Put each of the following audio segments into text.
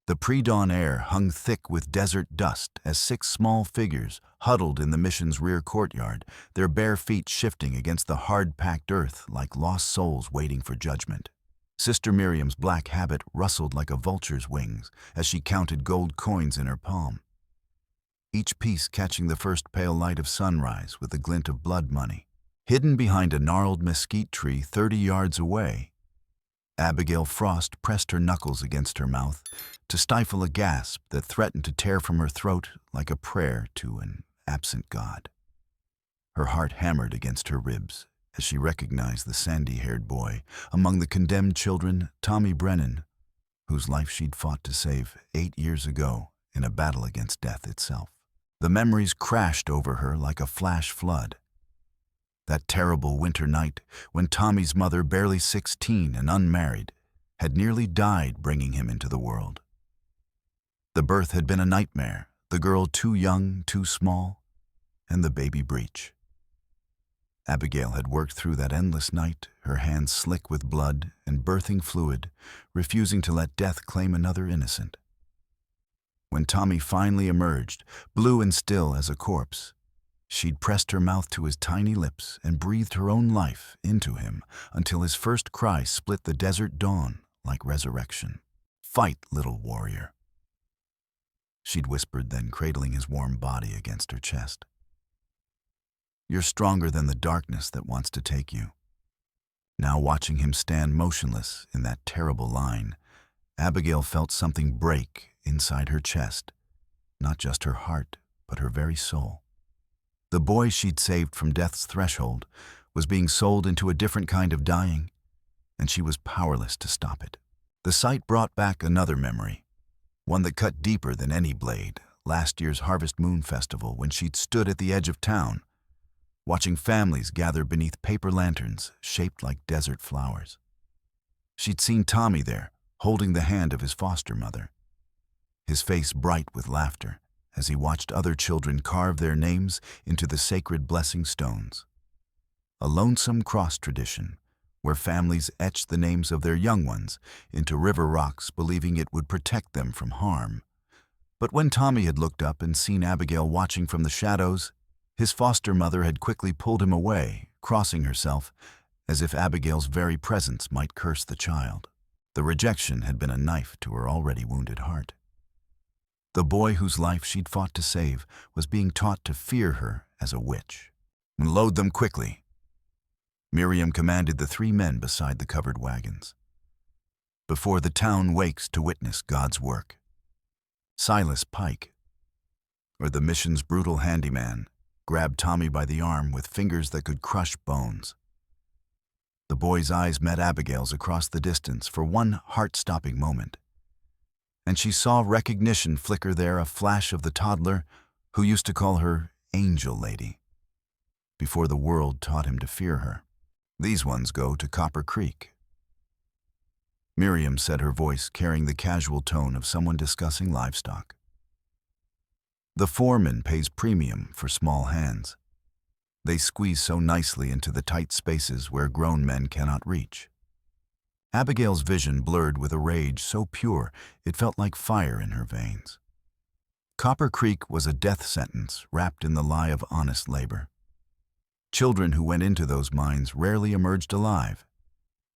The pre-dawn air hung thick with desert dust as 6 small figures huddled in the mission's rear courtyard, their bare feet shifting against the hard-packed earth like lost souls waiting for judgment. Sister Miriam's black habit rustled like a vulture's wings as she counted gold coins in her palm, each piece catching the first pale light of sunrise with a glint of blood money. Hidden behind a gnarled mesquite tree 30 yards away, Abigail Frost pressed her knuckles against her mouth to stifle a gasp that threatened to tear from her throat like a prayer to an absent God. Her heart hammered against her ribs as she recognized the sandy-haired boy among the condemned children, Tommy Brennan, whose life she'd fought to save 8 years ago in a battle against death itself. The memories crashed over her like a flash flood. That terrible winter night when Tommy's mother, barely 16 and unmarried, had nearly died bringing him into the world. The birth had been a nightmare, the girl too young, too small, and the baby breech. Abigail had worked through that endless night, her hands slick with blood and birthing fluid, refusing to let death claim another innocent. When Tommy finally emerged, blue and still as a corpse, she'd pressed her mouth to his tiny lips and breathed her own life into him until his first cry split the desert dawn like resurrection. "Fight, little warrior," she'd whispered, then cradling his warm body against her chest. "You're stronger than the darkness that wants to take you." Now watching him stand motionless in that terrible line, Abigail felt something break inside her chest, not just her heart, but her very soul. The boy she'd saved from death's threshold was being sold into a different kind of dying, and she was powerless to stop it. The sight brought back another memory, one that cut deeper than any blade, last year's Harvest Moon Festival when she'd stood at the edge of town, watching families gather beneath paper lanterns shaped like desert flowers. She'd seen Tommy there, holding the hand of his foster mother, his face bright with laughter as he watched other children carve their names into the sacred blessing stones. A lonesome cross tradition where families etched the names of their young ones into river rocks, believing it would protect them from harm. But when Tommy had looked up and seen Abigail watching from the shadows, his foster mother had quickly pulled him away, crossing herself as if Abigail's very presence might curse the child. The rejection had been a knife to her already wounded heart. The boy whose life she'd fought to save was being taught to fear her as a witch. "Load them quickly," Miriam commanded the 3 men beside the covered wagons, "before the town wakes to witness God's work." Silas Pike, or the mission's brutal handyman, grabbed Tommy by the arm with fingers that could crush bones. The boy's eyes met Abigail's across the distance for one heart-stopping moment, and she saw recognition flicker there, a flash of the toddler who used to call her Angel Lady, before the world taught him to fear her. "These ones go to Copper Creek," Miriam said, her voice carrying the casual tone of someone discussing livestock. "The foreman pays premium for small hands. They squeeze so nicely into the tight spaces where grown men cannot reach." Abigail's vision blurred with a rage so pure it felt like fire in her veins. Copper Creek was a death sentence wrapped in the lie of honest labor. Children who went into those mines rarely emerged alive,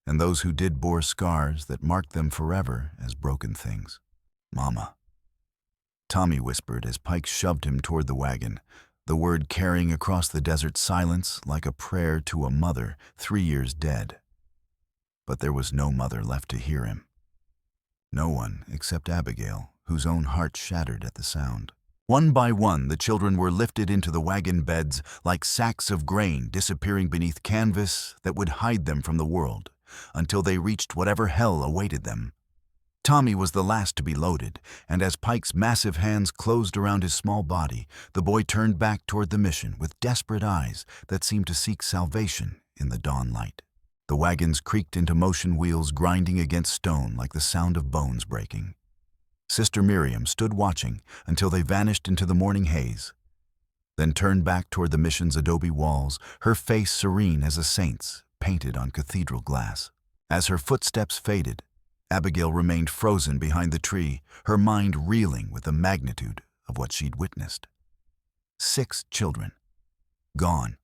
and those who did bore scars that marked them forever as broken things. "Mama," Tommy whispered as Pike shoved him toward the wagon, the word carrying across the desert silence like a prayer to a mother 3 years dead. But there was no mother left to hear him. No one except Abigail, whose own heart shattered at the sound. One by one, the children were lifted into the wagon beds like sacks of grain disappearing beneath canvas that would hide them from the world until they reached whatever hell awaited them. Tommy was the last to be loaded, and as Pike's massive hands closed around his small body, the boy turned back toward the mission with desperate eyes that seemed to seek salvation in the dawn light. The wagons creaked into motion, wheels grinding against stone like the sound of bones breaking. Sister Miriam stood watching until they vanished into the morning haze, then turned back toward the mission's adobe walls, her face serene as a saint's painted on cathedral glass. As her footsteps faded, Abigail remained frozen behind the tree, her mind reeling with the magnitude of what she'd witnessed. 6 children. Gone.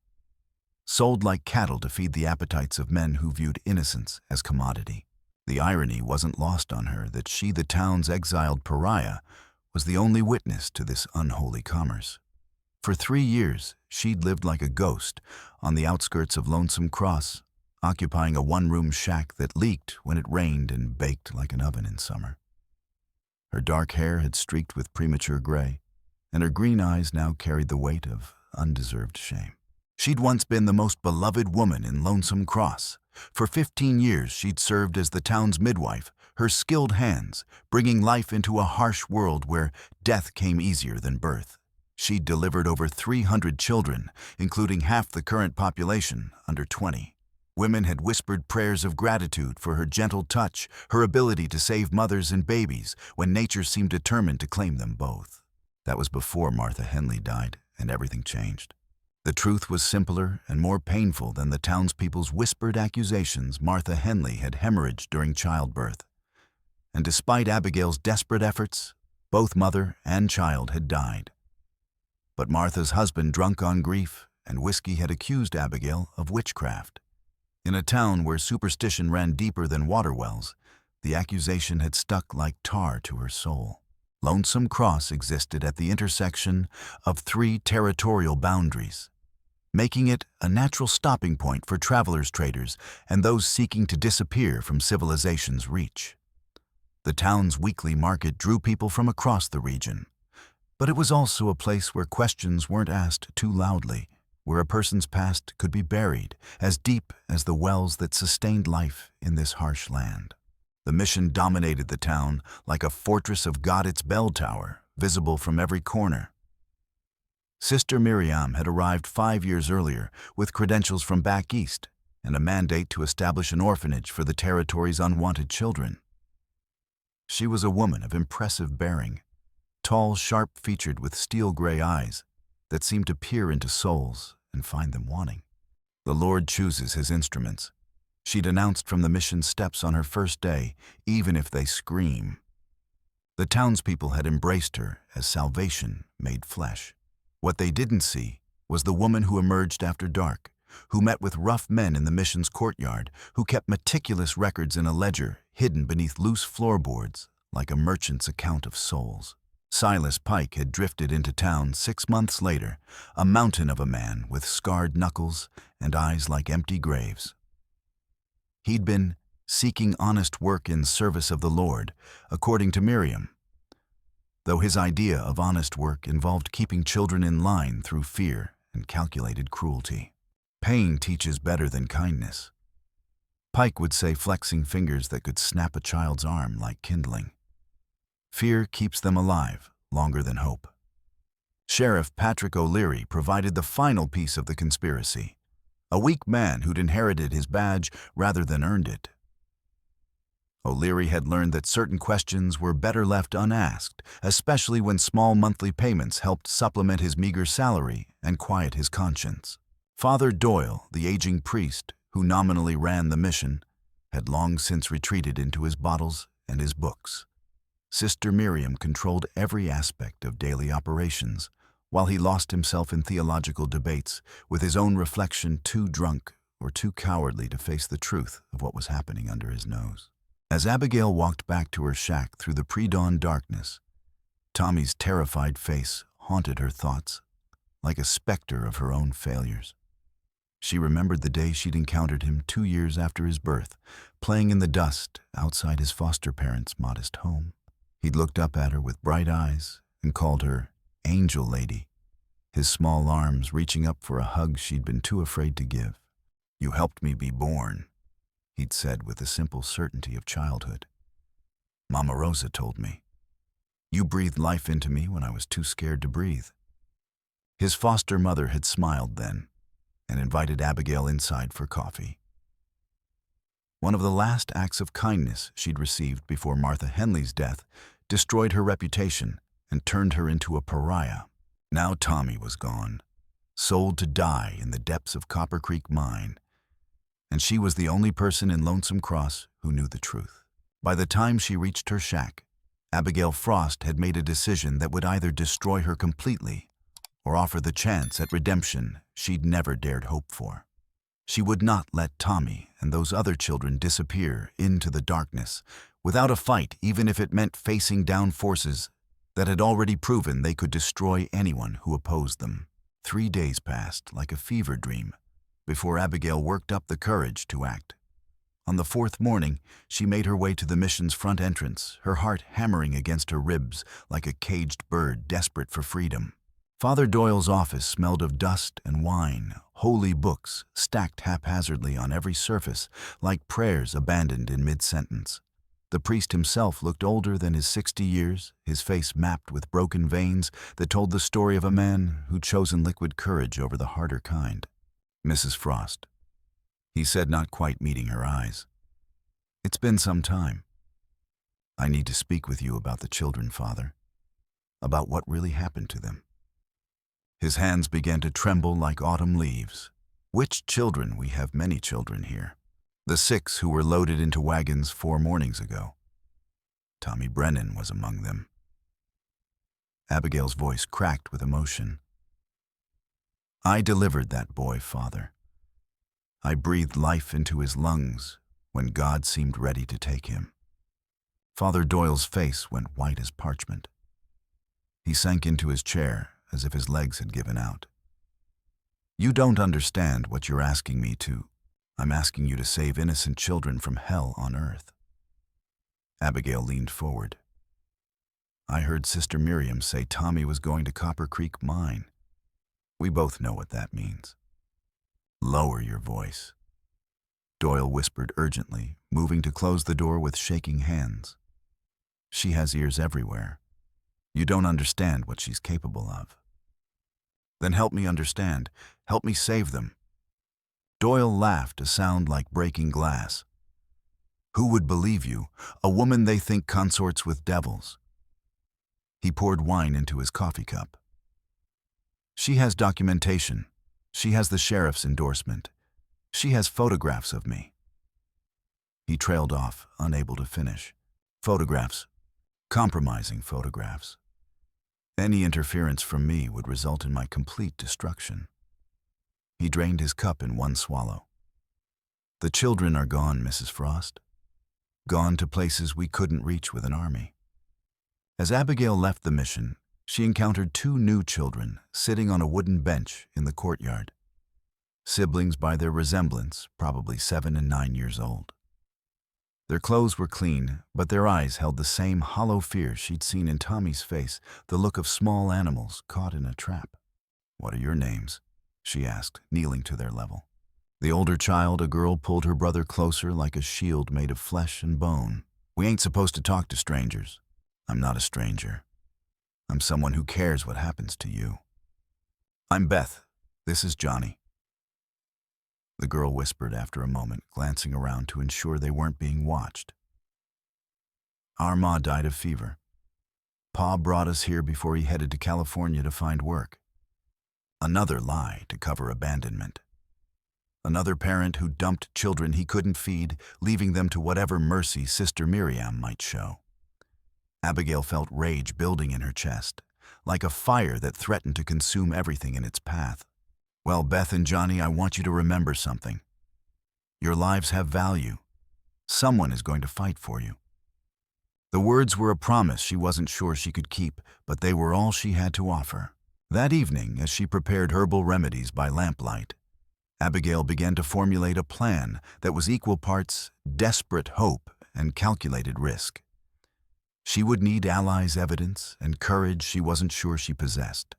Sold like cattle to feed the appetites of men who viewed innocence as commodity. The irony wasn't lost on her that she, the town's exiled pariah, was the only witness to this unholy commerce. For 3 years, she'd lived like a ghost on the outskirts of Lonesome Cross, occupying a one-room shack that leaked when it rained and baked like an oven in summer. Her dark hair had streaked with premature gray, and her green eyes now carried the weight of undeserved shame. She'd once been the most beloved woman in Lonesome Cross. For 15 years, she'd served as the town's midwife, her skilled hands bringing life into a harsh world where death came easier than birth. She'd delivered over 300 children, including half the current population, under 20. Women had whispered prayers of gratitude for her gentle touch, her ability to save mothers and babies when nature seemed determined to claim them both. That was before Martha Henley died, and everything changed. The truth was simpler and more painful than the townspeople's whispered accusations. Martha Henley had hemorrhaged during childbirth. And despite Abigail's desperate efforts, both mother and child had died. But Martha's husband, drunk on grief and whiskey, had accused Abigail of witchcraft. In a town where superstition ran deeper than water wells, the accusation had stuck like tar to her soul. Lonesome Cross existed at the intersection of 3 territorial boundaries, making it a natural stopping point for travelers, traders, and those seeking to disappear from civilization's reach. The town's weekly market drew people from across the region, but it was also a place where questions weren't asked too loudly, where a person's past could be buried as deep as the wells that sustained life in this harsh land. The mission dominated the town like a fortress of God, its bell tower, visible from every corner. Sister Miriam had arrived 5 years earlier with credentials from back east and a mandate to establish an orphanage for the territory's unwanted children. She was a woman of impressive bearing, tall, sharp-featured with steel-gray eyes that seemed to peer into souls and find them wanting. The Lord chooses his instruments. She'd announced from the mission steps on her first day, even if they scream. The townspeople had embraced her as salvation made flesh. What they didn't see was the woman who emerged after dark, who met with rough men in the mission's courtyard, who kept meticulous records in a ledger hidden beneath loose floorboards like a merchant's account of souls. Silas Pike had drifted into town 6 months later, a mountain of a man with scarred knuckles and eyes like empty graves. He'd been seeking honest work in service of the Lord, according to Miriam, though his idea of honest work involved keeping children in line through fear and calculated cruelty. Pain teaches better than kindness, Pike would say, flexing fingers that could snap a child's arm like kindling. Fear keeps them alive longer than hope. Sheriff Patrick O'Leary provided the final piece of the conspiracy, a weak man who'd inherited his badge rather than earned it. O'Leary had learned that certain questions were better left unasked, especially when small monthly payments helped supplement his meager salary and quiet his conscience. Father Doyle, the aging priest who nominally ran the mission, had long since retreated into his bottles and his books. Sister Miriam controlled every aspect of daily operations, while he lost himself in theological debates, with his own reflection too drunk or too cowardly to face the truth of what was happening under his nose. As Abigail walked back to her shack through the pre-dawn darkness, Tommy's terrified face haunted her thoughts, like a specter of her own failures. She remembered the day she'd encountered him 2 years after his birth, playing in the dust outside his foster parents' modest home. He'd looked up at her with bright eyes and called her Angel Lady, his small arms reaching up for a hug she'd been too afraid to give. "You helped me be born," he'd said with the simple certainty of childhood. "Mama Rosa told me. You breathed life into me when I was too scared to breathe." His foster mother had smiled then and invited Abigail inside for coffee. One of the last acts of kindness she'd received before Martha Henley's death destroyed her reputation and turned her into a pariah. Now Tommy was gone, sold to die in the depths of Copper Creek Mine, and she was the only person in Lonesome Cross who knew the truth. By the time she reached her shack, Abigail Frost had made a decision that would either destroy her completely or offer the chance at redemption she'd never dared hope for. She would not let Tommy and those other children disappear into the darkness without a fight, even if it meant facing down forces that had already proven they could destroy anyone who opposed them. 3 days passed like a fever dream before Abigail worked up the courage to act. On the 4th morning, she made her way to the mission's front entrance, her heart hammering against her ribs like a caged bird desperate for freedom. Father Doyle's office smelled of dust and wine, holy books stacked haphazardly on every surface like prayers abandoned in mid-sentence. The priest himself looked older than his 60 years, his face mapped with broken veins that told the story of a man who'd chosen liquid courage over the harder kind. "Mrs. Frost," he said, not quite meeting her eyes. "It's been some time. I need to speak with you about the children, Father, about what really happened to them." His hands began to tremble like autumn leaves. "Which children? We have many children here. The 6 who were loaded into wagons 4 mornings ago. Tommy Brennan was among them." Abigail's voice cracked with emotion. "I delivered that boy, Father. I breathed life into his lungs when God seemed ready to take him." Father Doyle's face went white as parchment. He sank into his chair as if his legs had given out. "You don't understand what you're asking me to. I'm asking you to save innocent children from hell on earth." Abigail leaned forward. "I heard Sister Miriam say Tommy was going to Copper Creek Mine. We both know what that means." "Lower your voice," Doyle whispered urgently, moving to close the door with shaking hands. "She has ears everywhere. You don't understand what she's capable of." "Then help me understand. Help me save them." Doyle laughed, a sound like breaking glass. "Who would believe you? A woman they think consorts with devils." He poured wine into his coffee cup. "She has documentation. She has the sheriff's endorsement. She has photographs of me." He trailed off, unable to finish. Photographs. Compromising photographs. Any interference from me would result in my complete destruction. He drained his cup in one swallow. "The children are gone, Mrs. Frost. Gone to places we couldn't reach with an army." As Abigail left the mission, she encountered 2 new children sitting on a wooden bench in the courtyard. Siblings by their resemblance, probably 7 and 9 years old. Their clothes were clean, but their eyes held the same hollow fear she'd seen in Tommy's face, the look of small animals caught in a trap. "What are your names?" she asked, kneeling to their level. The older child, a girl, pulled her brother closer like a shield made of flesh and bone. "We ain't supposed to talk to strangers." "I'm not a stranger. I'm someone who cares what happens to you." "I'm Beth. This is Johnny." The girl whispered after a moment, glancing around to ensure they weren't being watched. "Our ma died of fever. Pa brought us here before he headed to California to find work. Another lie to cover abandonment. Another parent who dumped children he couldn't feed, leaving them to whatever mercy Sister Miriam might show." Abigail felt rage building in her chest, like a fire that threatened to consume everything in its path. "Well, Beth and Johnny, I want you to remember something. Your lives have value. Someone is going to fight for you." The words were a promise she wasn't sure she could keep, but they were all she had to offer. That evening, as she prepared herbal remedies by lamplight, Abigail began to formulate a plan that was equal parts desperate hope and calculated risk. She would need allies' evidence and courage she wasn't sure she possessed.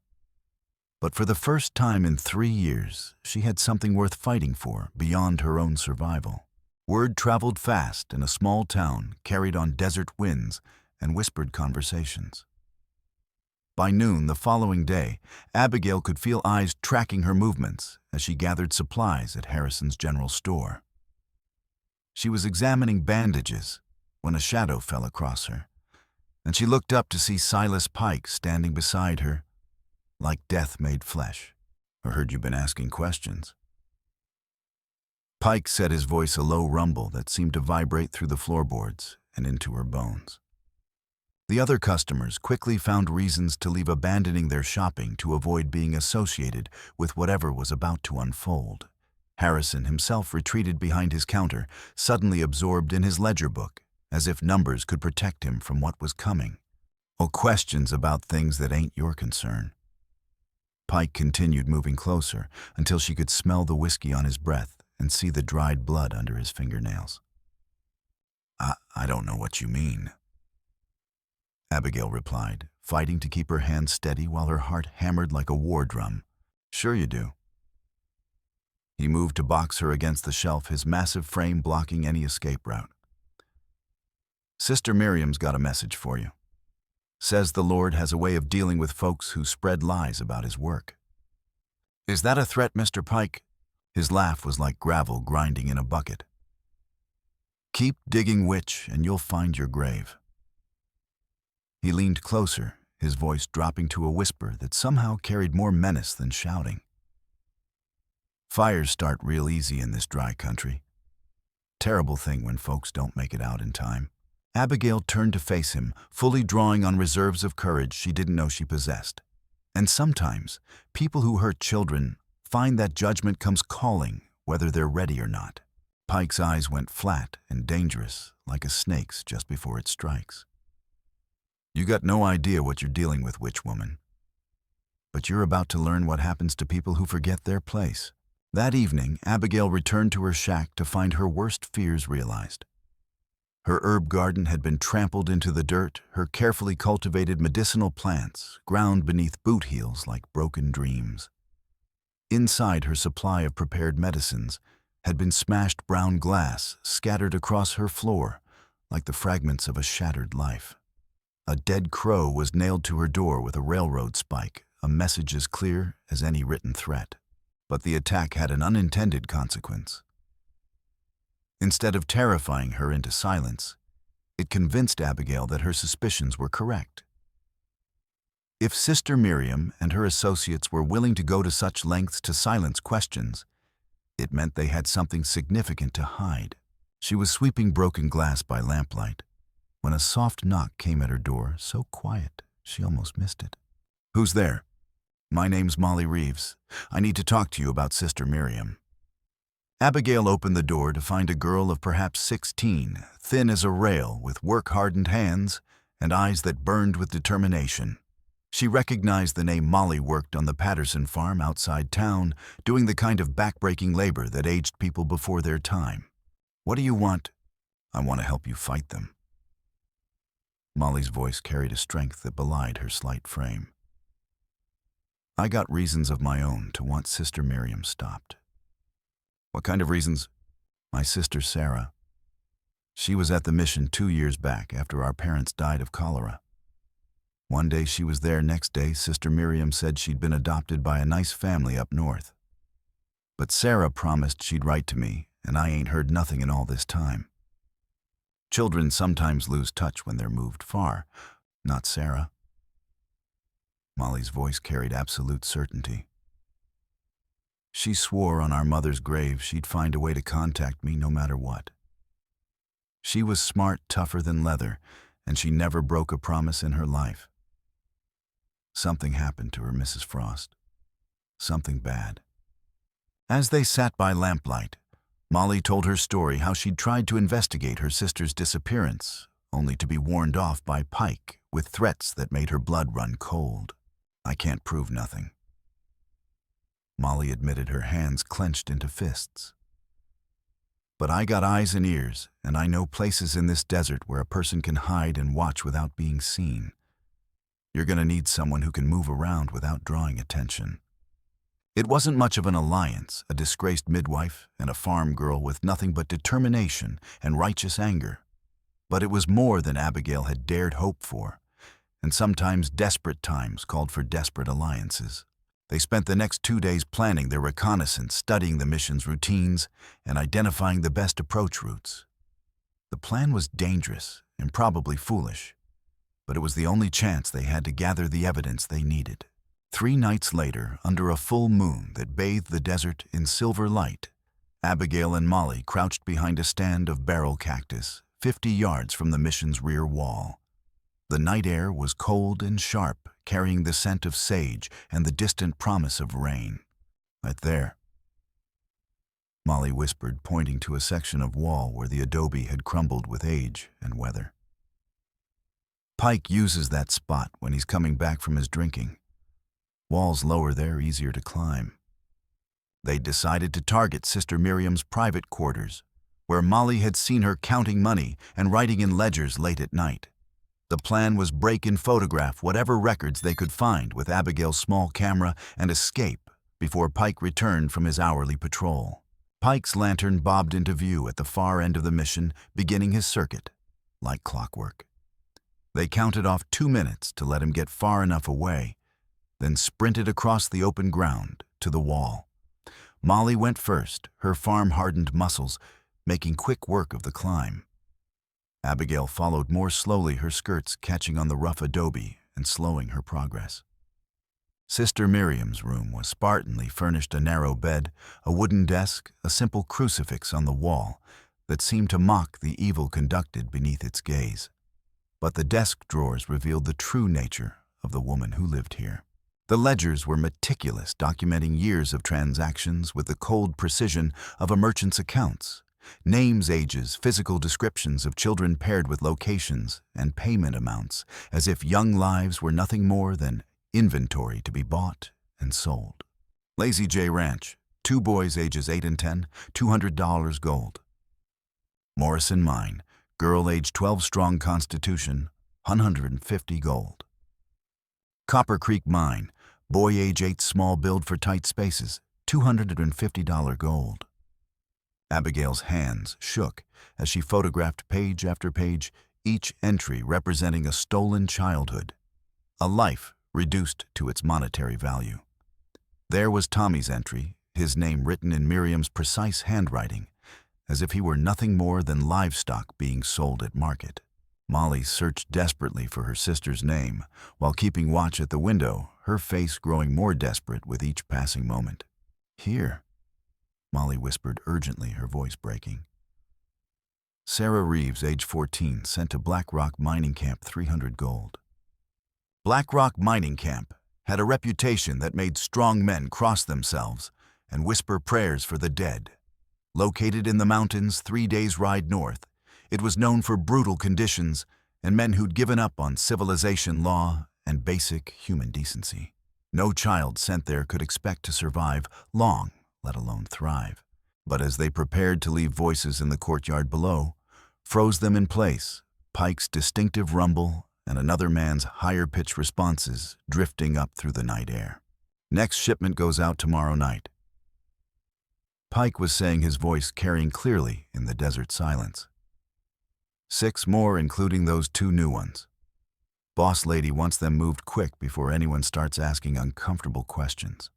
But for the first time in 3 years, she had something worth fighting for beyond her own survival. Word traveled fast in a small town, carried on desert winds and whispered conversations. By noon the following day, Abigail could feel eyes tracking her movements as she gathered supplies at Harrison's general store. She was examining bandages when a shadow fell across her, and she looked up to see Silas Pike standing beside her, like death made flesh. "I heard you've been asking questions." Pike said, his voice a low rumble that seemed to vibrate through the floorboards, and into her bones. The other customers quickly found reasons to leave, abandoning their shopping to avoid being associated with whatever was about to unfold. Harrison himself retreated behind his counter, suddenly absorbed in his ledger book, as if numbers could protect him from what was coming. Or questions about things that ain't your concern. Pike continued moving closer until she could smell the whiskey on his breath and see the dried blood under his fingernails. I don't know what you mean," Abigail replied, fighting to keep her hands steady while her heart hammered like a war drum. "Sure you do." He moved to box her against the shelf, his massive frame blocking any escape route. "Sister Miriam's got a message for you. Says the Lord has a way of dealing with folks who spread lies about his work." "Is that a threat, Mr. Pike?" His laugh was like gravel grinding in a bucket. "Keep digging, witch, and you'll find your grave." He leaned closer, his voice dropping to a whisper that somehow carried more menace than shouting. "Fires start real easy in this dry country. Terrible thing when folks don't make it out in time." Abigail turned to face him, fully drawing on reserves of courage she didn't know she possessed. And sometimes, people who hurt children find that judgment comes calling, whether they're ready or not. Pike's eyes went flat and dangerous, like a snake's just before it strikes. "You got no idea what you're dealing with, witch woman. But you're about to learn what happens to people who forget their place." That evening, Abigail returned to her shack to find her worst fears realized. Her herb garden had been trampled into the dirt, her carefully cultivated medicinal plants ground beneath boot heels like broken dreams. Inside, her supply of prepared medicines had been smashed brown glass scattered across her floor like the fragments of a shattered life. A dead crow was nailed to her door with a railroad spike, a message as clear as any written threat. But the attack had an unintended consequence. Instead of terrifying her into silence, it convinced Abigail that her suspicions were correct. If Sister Miriam and her associates were willing to go to such lengths to silence questions, it meant they had something significant to hide. She was sweeping broken glass by lamplight when a soft knock came at her door, so quiet she almost missed it. "Who's there?" "My name's Molly Reeves. I need to talk to you about Sister Miriam." Abigail opened the door to find a girl of perhaps 16, thin as a rail, with work-hardened hands and eyes that burned with determination. She recognized the name. Molly worked on the Patterson farm outside town, doing the kind of backbreaking labor that aged people before their time. "What do you want?" "I want to help you fight them." Molly's voice carried a strength that belied her slight frame. "I got reasons of my own to want Sister Miriam stopped." "What kind of reasons?" "My sister Sarah. She was at the mission 2 years back after our parents died of cholera. One day she was there, next day Sister Miriam said she'd been adopted by a nice family up north. But Sarah promised she'd write to me, and I ain't heard nothing in all this time. Children sometimes lose touch when they're moved far. Not Sarah." Molly's voice carried absolute certainty. "She swore on our mother's grave she'd find a way to contact me no matter what. She was smart, tougher than leather, and she never broke a promise in her life. Something happened to her, Mrs. Frost. Something bad." As they sat by lamplight, Molly told her story, how she'd tried to investigate her sister's disappearance, only to be warned off by Pike with threats that made her blood run cold. "I can't prove nothing." Molly admitted, her hands clenched into fists. "But I got eyes and ears, and I know places in this desert where a person can hide and watch without being seen. You're gonna need someone who can move around without drawing attention." It wasn't much of an alliance, a disgraced midwife and a farm girl with nothing but determination and righteous anger. But it was more than Abigail had dared hope for, and sometimes desperate times called for desperate alliances. They spent the next 2 days planning their reconnaissance, studying the mission's routines, and identifying the best approach routes. The plan was dangerous and probably foolish, but it was the only chance they had to gather the evidence they needed. 3 nights later, under a full moon that bathed the desert in silver light, Abigail and Molly crouched behind a stand of barrel cactus, 50 yards from the mission's rear wall. The night air was cold and sharp, carrying the scent of sage and the distant promise of rain. Right there, Molly whispered, pointing to a section of wall where the adobe had crumbled with age and weather. Pike uses that spot when he's coming back from his drinking. Walls lower there, easier to climb. They decided to target Sister Miriam's private quarters, where Molly had seen her counting money and writing in ledgers late at night. The plan was break and photograph whatever records they could find with Abigail's small camera and escape before Pike returned from his hourly patrol. Pike's lantern bobbed into view at the far end of the mission, beginning his circuit, like clockwork. They counted off 2 minutes to let him get far enough away, then sprinted across the open ground to the wall. Molly went first, her farm-hardened muscles making quick work of the climb. Abigail followed more slowly, her skirts catching on the rough adobe and slowing her progress. Sister Miriam's room was spartanly furnished: a narrow bed, a wooden desk, a simple crucifix on the wall that seemed to mock the evil conducted beneath its gaze. But the desk drawers revealed the true nature of the woman who lived here. The ledgers were meticulous, documenting years of transactions with the cold precision of a merchant's accounts. Names, ages, physical descriptions of children paired with locations and payment amounts, as if young lives were nothing more than inventory to be bought and sold. Lazy J Ranch, 2 boys ages 8 and 10, $200 gold. Morrison Mine, girl age 12, strong constitution, 150 gold. Copper Creek Mine, boy age 8, small build for tight spaces, $250 gold. Abigail's hands shook as she photographed page after page, each entry representing a stolen childhood, a life reduced to its monetary value. There was Tommy's entry, his name written in Miriam's precise handwriting, as if he were nothing more than livestock being sold at market. Molly searched desperately for her sister's name, while keeping watch at the window, her face growing more desperate with each passing moment. "Here," Molly whispered urgently, her voice breaking. Sarah Reeves, age 14, sent to Black Rock Mining Camp 300 gold. Black Rock Mining Camp had a reputation that made strong men cross themselves and whisper prayers for the dead. Located in the mountains 3 days' ride north, it was known for brutal conditions and men who'd given up on civilization, law, and basic human decency. No child sent there could expect to survive long, let alone thrive. But as they prepared to leave, voices in the courtyard below froze them in place, Pike's distinctive rumble and another man's higher-pitched responses drifting up through the night air. "Next shipment goes out tomorrow night," Pike was saying, his voice carrying clearly in the desert silence. 6 more, including those 2 new ones. Boss lady wants them moved quick before anyone starts asking uncomfortable questions.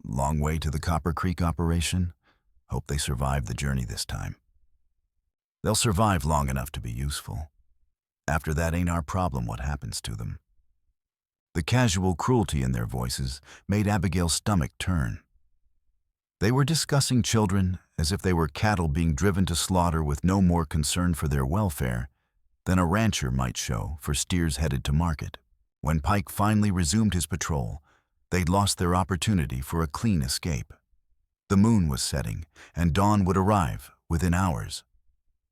Long way to the Copper Creek operation. Hope they survive the journey this time. They'll survive long enough to be useful. After that, ain't our problem what happens to them. The casual cruelty in their voices made Abigail's stomach turn. They were discussing children as if they were cattle being driven to slaughter, with no more concern for their welfare than a rancher might show for steers headed to market. When Pike finally resumed his patrol, they'd lost their opportunity for a clean escape. The moon was setting, and dawn would arrive within hours.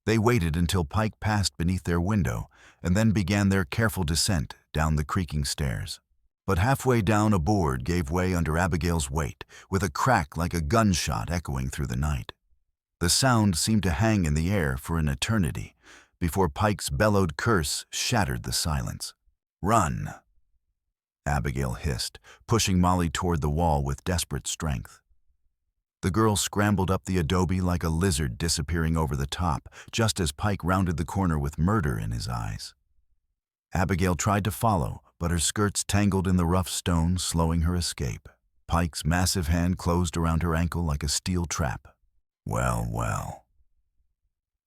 They waited until Pike passed beneath their window and then began their careful descent down the creaking stairs. But halfway down, a board gave way under Abigail's weight, with a crack like a gunshot echoing through the night. The sound seemed to hang in the air for an eternity before Pike's bellowed curse shattered the silence. "Run!" Abigail hissed, pushing Molly toward the wall with desperate strength. The girl scrambled up the adobe like a lizard, disappearing over the top, just as Pike rounded the corner with murder in his eyes. Abigail tried to follow, but her skirts tangled in the rough stone, slowing her escape. Pike's massive hand closed around her ankle like a steel trap. "Well, well,"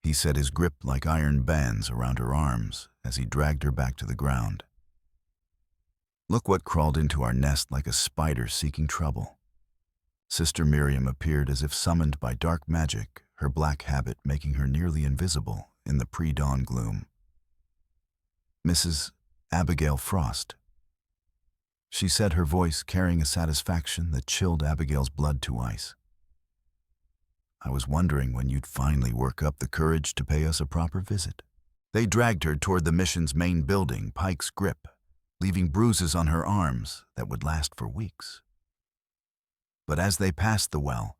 he said, his grip like iron bands around her arms as he dragged her back to the ground. "Look what crawled into our nest like a spider seeking trouble." Sister Miriam appeared as if summoned by dark magic, her black habit making her nearly invisible in the pre-dawn gloom. "Mrs. Abigail Frost," she said, her voice carrying a satisfaction that chilled Abigail's blood to ice. "I was wondering when you'd finally work up the courage to pay us a proper visit." They dragged her toward the mission's main building, Pike's Grip, leaving bruises on her arms that would last for weeks. But as they passed the well,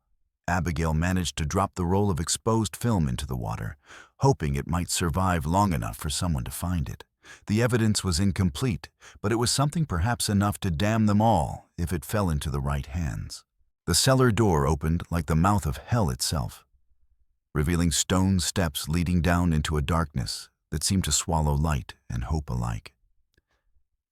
Abigail managed to drop the roll of exposed film into the water, hoping it might survive long enough for someone to find it. The evidence was incomplete, but it was something perhaps enough to damn them all if it fell into the right hands. The cellar door opened like the mouth of hell itself, revealing stone steps leading down into a darkness that seemed to swallow light and hope alike.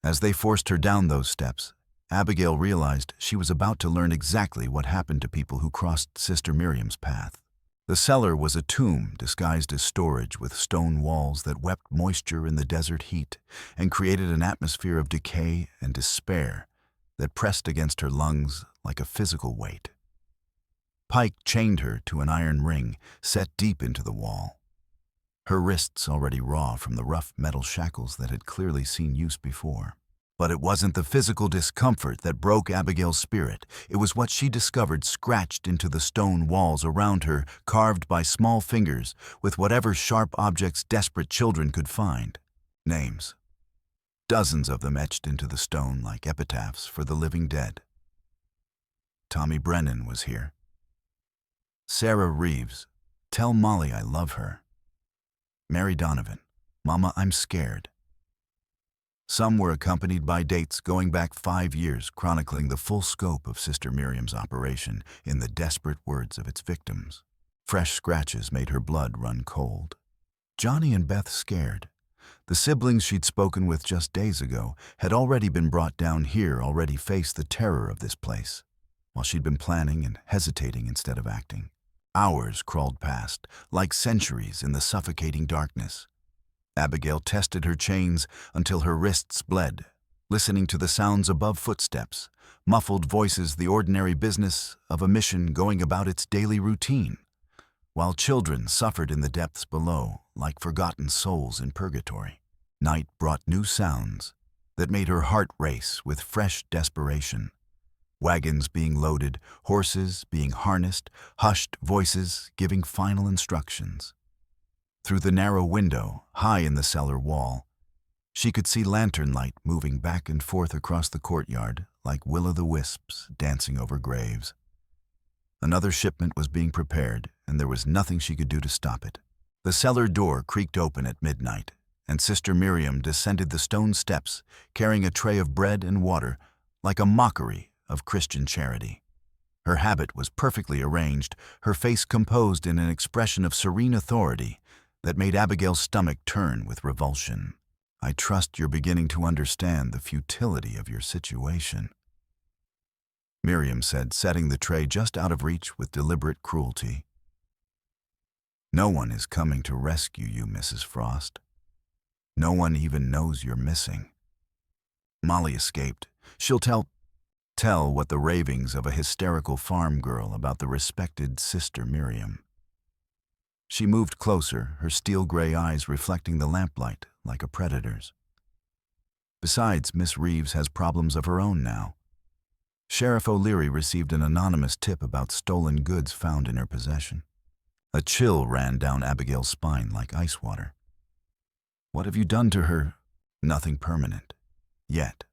As they forced her down those steps, Abigail realized she was about to learn exactly what happened to people who crossed Sister Miriam's path. The cellar was a tomb disguised as storage, with stone walls that wept moisture in the desert heat and created an atmosphere of decay and despair that pressed against her lungs like a physical weight. Pike chained her to an iron ring set deep into the wall, her wrists already raw from the rough metal shackles that had clearly seen use before. But it wasn't the physical discomfort that broke Abigail's spirit. It was what she discovered scratched into the stone walls around her, carved by small fingers with whatever sharp objects desperate children could find. Names. Dozens of them etched into the stone like epitaphs for the living dead. Tommy Brennan was here. Sarah Reeves, "Tell Molly I love her." Mary Donovan, "Mama, I'm scared." Some were accompanied by dates going back 5 years, chronicling the full scope of Sister Miriam's operation in the desperate words of its victims. Fresh scratches made her blood run cold. Johnny and Beth scared. The siblings she'd spoken with just days ago had already been brought down here, already faced the terror of this place, while she'd been planning and hesitating instead of acting. Hours crawled past, like centuries in the suffocating darkness. Abigail tested her chains until her wrists bled, listening to the sounds above footsteps, muffled voices, the ordinary business of a mission going about its daily routine, while children suffered in the depths below like forgotten souls in purgatory. Night brought new sounds that made her heart race with fresh desperation. Wagons being loaded, horses being harnessed, hushed voices giving final instructions. Through the narrow window, high in the cellar wall, she could see lantern light moving back and forth across the courtyard like will-o'-the-wisps dancing over graves. Another shipment was being prepared, and there was nothing she could do to stop it. The cellar door creaked open at midnight, and Sister Miriam descended the stone steps, carrying a tray of bread and water like a mockery of Christian charity. Her habit was perfectly arranged, her face composed in an expression of serene authority that made Abigail's stomach turn with revulsion. "I trust you're beginning to understand the futility of your situation," Miriam said, setting the tray just out of reach with deliberate cruelty. "No one is coming to rescue you, Mrs. Frost. No one even knows you're missing. Molly escaped. She'll tell what the ravings of a hysterical farm girl about the respected Sister Miriam." She moved closer, her steel-gray eyes reflecting the lamplight like a predator's. "Besides, Miss Reeves has problems of her own now. Sheriff O'Leary received an anonymous tip about stolen goods found in her possession." A chill ran down Abigail's spine like ice water. "What have you done to her?" "Nothing permanent. Yet.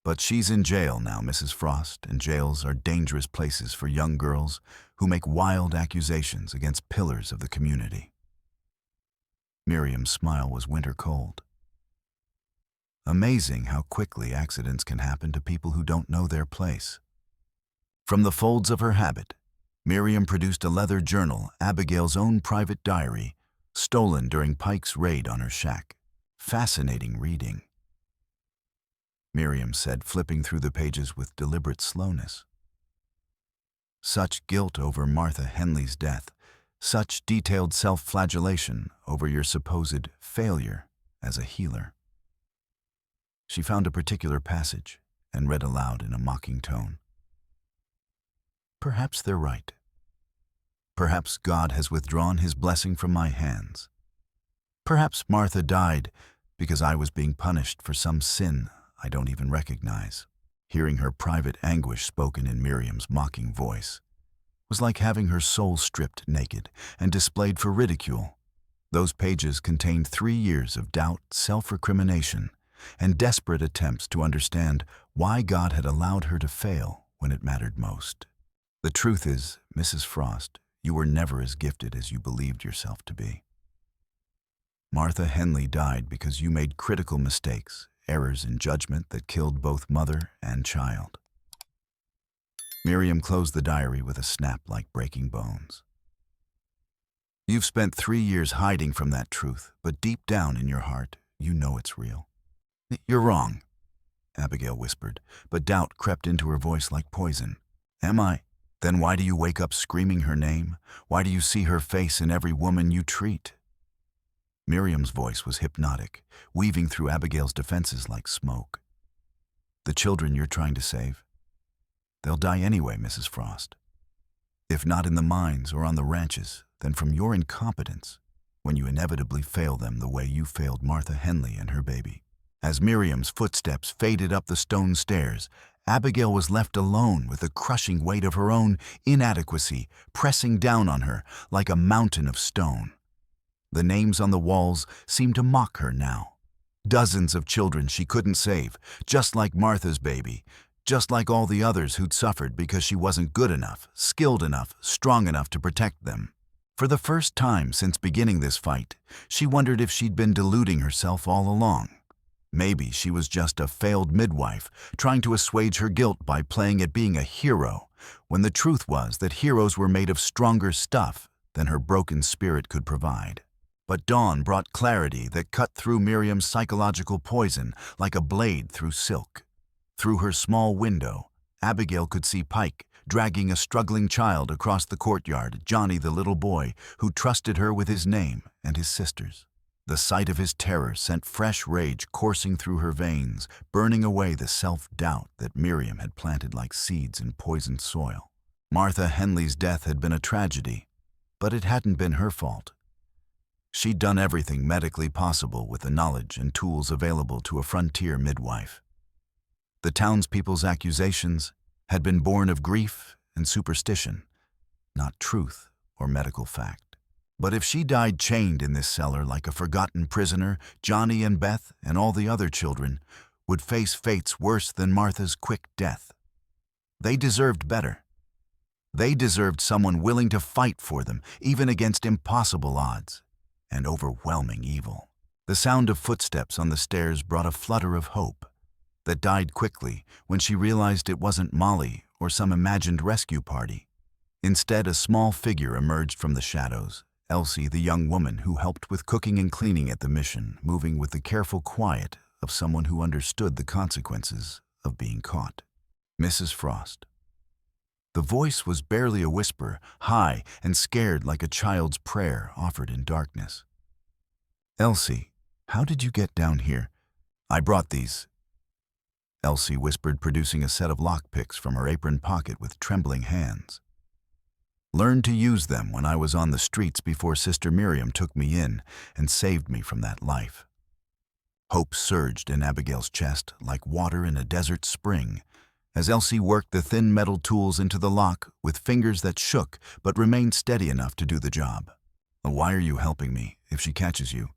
But she's in jail now, Mrs. Frost, and jails are dangerous places for young girls who make wild accusations against pillars of the community." Miriam's smile was winter cold. Amazing how quickly accidents can happen to people who don't know their place. From the folds of her habit, Miriam produced a leather journal, Abigail's own private diary, stolen during Pike's raid on her shack. Fascinating reading, Miriam said, flipping through the pages with deliberate slowness. Such guilt over Martha Henley's death, such detailed self-flagellation over your supposed failure as a healer. She found a particular passage and read aloud in a mocking tone. "Perhaps they're right. Perhaps God has withdrawn his blessing from my hands. Perhaps Martha died because I was being punished for some sin I don't even recognize. Hearing her private anguish spoken in Miriam's mocking voice was like having her soul stripped naked and displayed for ridicule. Those pages contained 3 years of doubt, self-recrimination, and desperate attempts to understand why God had allowed her to fail when it mattered most. The truth is, Mrs. Frost, you were never as gifted as you believed yourself to be. Martha Henley died because you made critical mistakes, errors in judgment that killed both mother and child. Miriam closed the diary with a snap like breaking bones. You've spent 3 years hiding from that truth, but deep down in your heart, you know it's real. You're wrong, Abigail whispered, but doubt crept into her voice like poison. Am I? Then why do you wake up screaming her name? Why do you see her face in every woman you treat? Miriam's voice was hypnotic, weaving through Abigail's defenses like smoke. The children you're trying to save? They'll die anyway, Mrs. Frost. If not in the mines or on the ranches, then from your incompetence, when you inevitably fail them the way you failed Martha Henley and her baby. As Miriam's footsteps faded up the stone stairs, Abigail was left alone with the crushing weight of her own inadequacy pressing down on her like a mountain of stone. The names on the walls seemed to mock her now. Dozens of children she couldn't save, just like Martha's baby, just like all the others who'd suffered because she wasn't good enough, skilled enough, strong enough to protect them. For the first time since beginning this fight, she wondered if she'd been deluding herself all along. Maybe she was just a failed midwife, trying to assuage her guilt by playing at being a hero, when the truth was that heroes were made of stronger stuff than her broken spirit could provide. But dawn brought clarity that cut through Miriam's psychological poison like a blade through silk. Through her small window, Abigail could see Pike dragging a struggling child across the courtyard, Johnny the little boy who trusted her with his name and his sister's. The sight of his terror sent fresh rage coursing through her veins, burning away the self-doubt that Miriam had planted like seeds in poisoned soil. Martha Henley's death had been a tragedy, but it hadn't been her fault. She'd done everything medically possible with the knowledge and tools available to a frontier midwife. The townspeople's accusations had been born of grief and superstition, not truth or medical fact. But if she died chained in this cellar like a forgotten prisoner, Johnny and Beth and all the other children would face fates worse than Martha's quick death. They deserved better. They deserved someone willing to fight for them, even against impossible odds and overwhelming evil. The sound of footsteps on the stairs brought a flutter of hope that died quickly when she realized it wasn't Molly or some imagined rescue party. Instead, a small figure emerged from the shadows, Elsie, the young woman who helped with cooking and cleaning at the mission, moving with the careful quiet of someone who understood the consequences of being caught. Mrs. Frost. The voice was barely a whisper, high and scared like a child's prayer offered in darkness. Elsie, how did you get down here? I brought these, Elsie whispered, producing a set of lockpicks from her apron pocket with trembling hands. Learned to use them when I was on the streets before Sister Miriam took me in and saved me from that life. Hope surged in Abigail's chest like water in a desert spring as Elsie worked the thin metal tools into the lock with fingers that shook but remained steady enough to do the job. Why are you helping me if she catches you?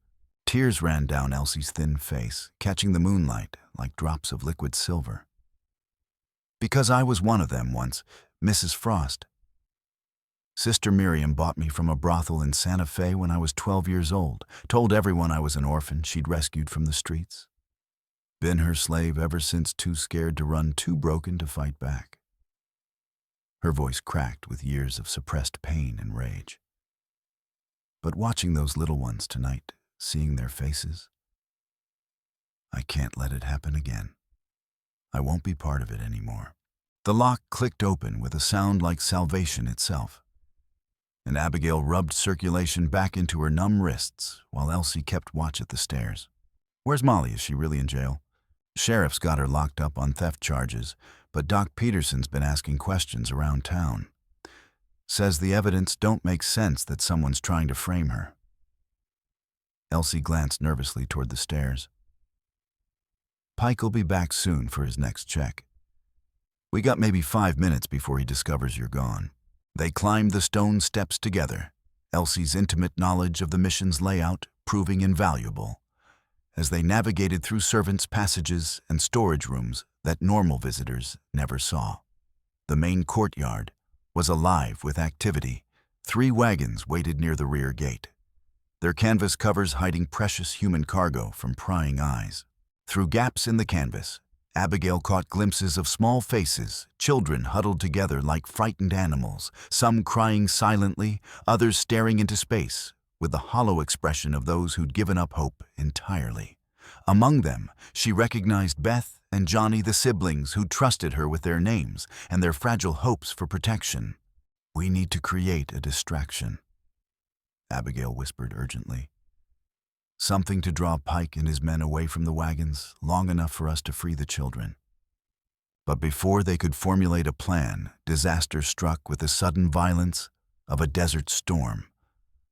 Tears ran down Elsie's thin face, catching the moonlight like drops of liquid silver. Because I was one of them once, Mrs. Frost. Sister Miriam bought me from a brothel in Santa Fe when I was 12 years old, told everyone I was an orphan she'd rescued from the streets. Been her slave ever since, too scared to run, too broken to fight back. Her voice cracked with years of suppressed pain and rage. But watching those little ones tonight, seeing their faces, I can't let it happen again. I won't be part of it anymore. The lock clicked open with a sound like salvation itself, and Abigail rubbed circulation back into her numb wrists while Elsie kept watch at the stairs. Where's Molly? Is she really in jail? Sheriff's got her locked up on theft charges, but Doc Peterson's been asking questions around town. Says the evidence don't make sense that someone's trying to frame her. Elsie glanced nervously toward the stairs. Pike'll be back soon for his next check. We got maybe 5 minutes before he discovers you're gone. They climbed the stone steps together, Elsie's intimate knowledge of the mission's layout proving invaluable, as they navigated through servants' passages and storage rooms that normal visitors never saw. The main courtyard was alive with activity. 3 wagons waited near the rear gate, their canvas covers hiding precious human cargo from prying eyes. Through gaps in the canvas, Abigail caught glimpses of small faces, children huddled together like frightened animals, some crying silently, others staring into space with the hollow expression of those who'd given up hope entirely. Among them, she recognized Beth and Johnny, the siblings who trusted her with their names and their fragile hopes for protection. "We need to create a distraction," Abigail whispered urgently. "Something to draw Pike and his men away from the wagons long enough for us to free the children." But before they could formulate a plan, disaster struck with the sudden violence of a desert storm.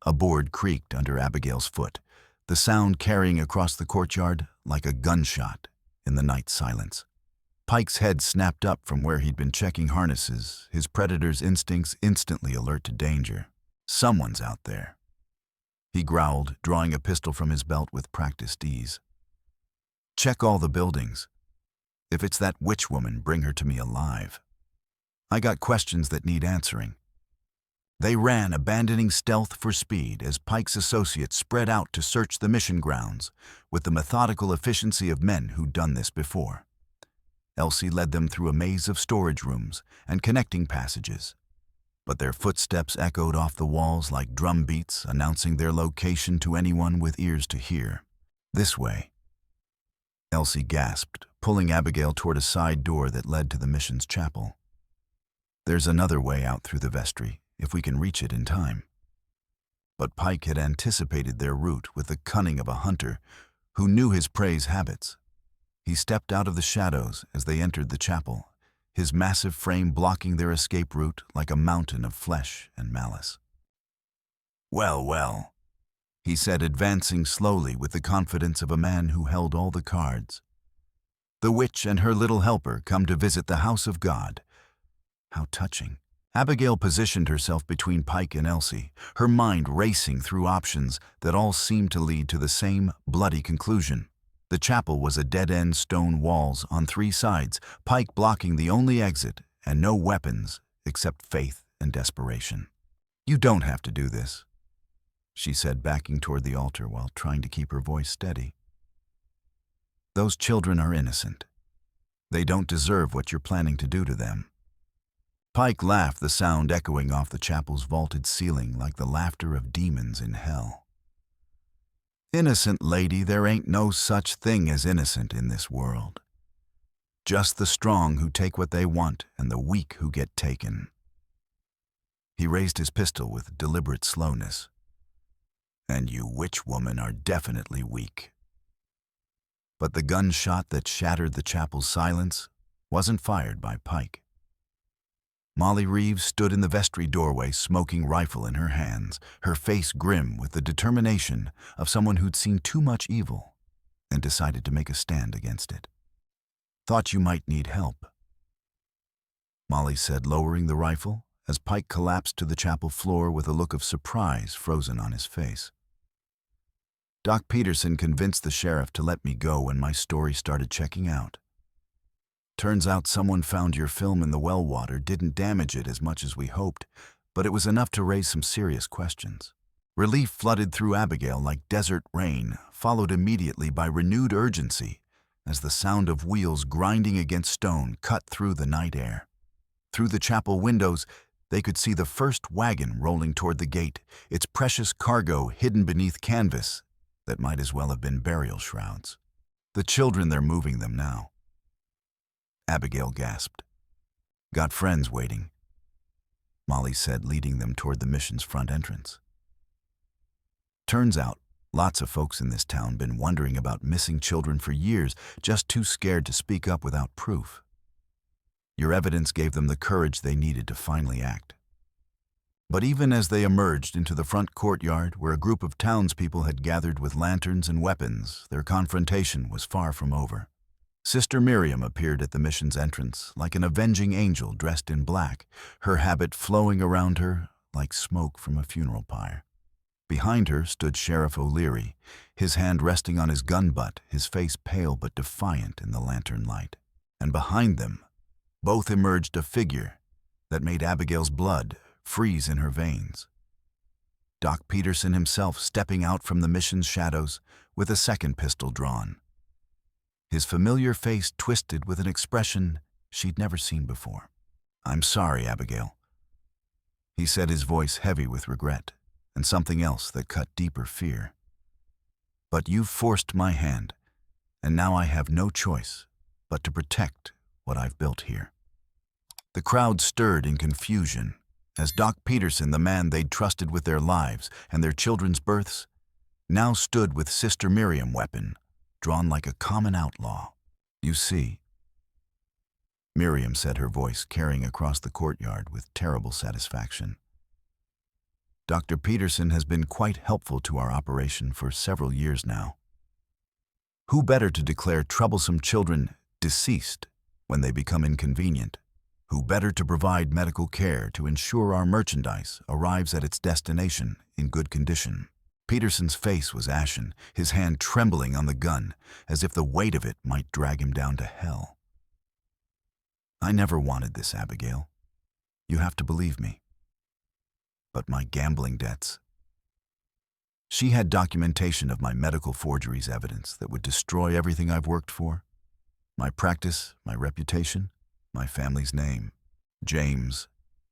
A board creaked under Abigail's foot, the sound carrying across the courtyard like a gunshot in the night silence. Pike's head snapped up from where he'd been checking harnesses, his predator's instincts instantly alert to danger. "Someone's out there," he growled, drawing a pistol from his belt with practiced ease. "Check all the buildings. If it's that witch woman, bring her to me alive. I got questions that need answering." They ran, abandoning stealth for speed as Pike's associates spread out to search the mission grounds with the methodical efficiency of men who'd done this before. Elsie led them through a maze of storage rooms and connecting passages, but their footsteps echoed off the walls like drum beats announcing their location to anyone with ears to hear. "This way," Elsie gasped, pulling Abigail toward a side door that led to the mission's chapel. "There's another way out through the vestry, if we can reach it in time." But Pike had anticipated their route with the cunning of a hunter who knew his prey's habits. He stepped out of the shadows as they entered the chapel, his massive frame blocking their escape route like a mountain of flesh and malice. "Well, well," he said, advancing slowly with the confidence of a man who held all the cards. "The witch and her little helper come to visit the house of God." How touching. Abigail positioned herself between Pike and Elsie, her mind racing through options that all seemed to lead to the same bloody conclusion. The chapel was a dead-end stone walls on 3 sides, Pike blocking the only exit, and no weapons except faith and desperation. "You don't have to do this," she said, backing toward the altar while trying to keep her voice steady. "Those children are innocent. They don't deserve what you're planning to do to them." Pike laughed, the sound echoing off the chapel's vaulted ceiling like the laughter of demons in hell. "Innocent lady, there ain't no such thing as innocent in this world. Just the strong who take what they want and the weak who get taken." He raised his pistol with deliberate slowness. "And you witch woman are definitely weak." But the gunshot that shattered the chapel's silence wasn't fired by Pike. Molly Reeves stood in the vestry doorway, smoking rifle in her hands, her face grim with the determination of someone who'd seen too much evil and decided to make a stand against it. "Thought you might need help," Molly said, lowering the rifle as Pike collapsed to the chapel floor with a look of surprise frozen on his face. "Doc Peterson convinced the sheriff to let me go when my story started checking out. Turns out someone found your film in the well water, didn't damage it as much as we hoped, but it was enough to raise some serious questions." Relief flooded through Abigail like desert rain, followed immediately by renewed urgency as the sound of wheels grinding against stone cut through the night air. Through the chapel windows, they could see the first wagon rolling toward the gate, its precious cargo hidden beneath canvas that might as well have been burial shrouds. "The children, they're moving them now," Abigail gasped. "Got friends waiting," Molly said, leading them toward the mission's front entrance. Turns out, lots of folks in this town been wondering about missing children for years, just too scared to speak up without proof. Your evidence gave them the courage they needed to finally act. But even as they emerged into the front courtyard where a group of townspeople had gathered with lanterns and weapons, their confrontation was far from over. Sister Miriam appeared at the mission's entrance like an avenging angel dressed in black, her habit flowing around her like smoke from a funeral pyre. Behind her stood Sheriff O'Leary, his hand resting on his gun butt, his face pale but defiant in the lantern light. And behind them, both emerged a figure that made Abigail's blood freeze in her veins. Doc Peterson himself stepping out from the mission's shadows with a second pistol drawn. His familiar face twisted with an expression she'd never seen before. "I'm sorry, Abigail," he said, his voice heavy with regret and something else that cut deeper fear. "But you've forced my hand, and now I have no choice but to protect what I've built here." The crowd stirred in confusion as Doc Peterson, the man they'd trusted with their lives and their children's births, now stood with Sister Miriam weapon, drawn like a common outlaw. "You see," Miriam said, her voice carrying across the courtyard with terrible satisfaction, "Dr. Peterson has been quite helpful to our operation for several years now. Who better to declare troublesome children deceased when they become inconvenient? Who better to provide medical care to ensure our merchandise arrives at its destination in good condition?" Peterson's face was ashen, his hand trembling on the gun, as if the weight of it might drag him down to hell. "I never wanted this, Abigail. You have to believe me. But my gambling debts..." She had documentation of my medical forgeries evidence that would destroy everything I've worked for. My practice, my reputation, my family's name. "James,"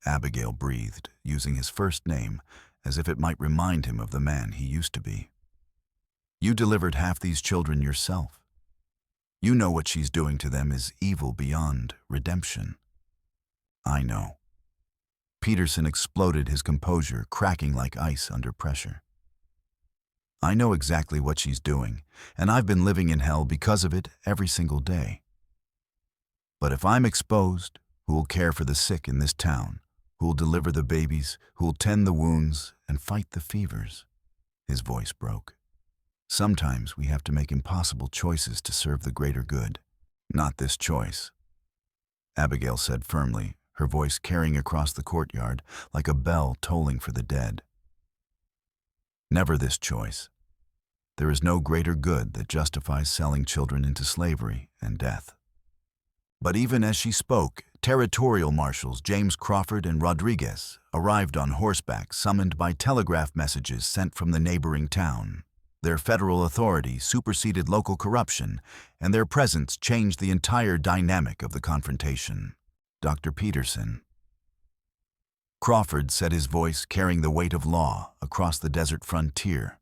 Abigail breathed, using his first name as if it might remind him of the man he used to be. "You delivered half these children yourself. You know what she's doing to them is evil beyond redemption." "I know." Peterson exploded, his composure cracking like ice under pressure. "I know exactly what she's doing, and I've been living in hell because of it every single day. But if I'm exposed, who'll care for the sick in this town? Who'll deliver the babies? Who'll tend the wounds and fight the fevers?" His voice broke. "Sometimes we have to make impossible choices to serve the greater good." "Not this choice," Abigail said firmly, her voice carrying across the courtyard like a bell tolling for the dead. "Never this choice. There is no greater good that justifies selling children into slavery and death." But even as she spoke, territorial marshals James Crawford and Rodriguez arrived on horseback, summoned by telegraph messages sent from the neighboring town. Their federal authority superseded local corruption, and their presence changed the entire dynamic of the confrontation. "Dr. Peterson," Crawford said, his voice carrying the weight of law across the desert frontier,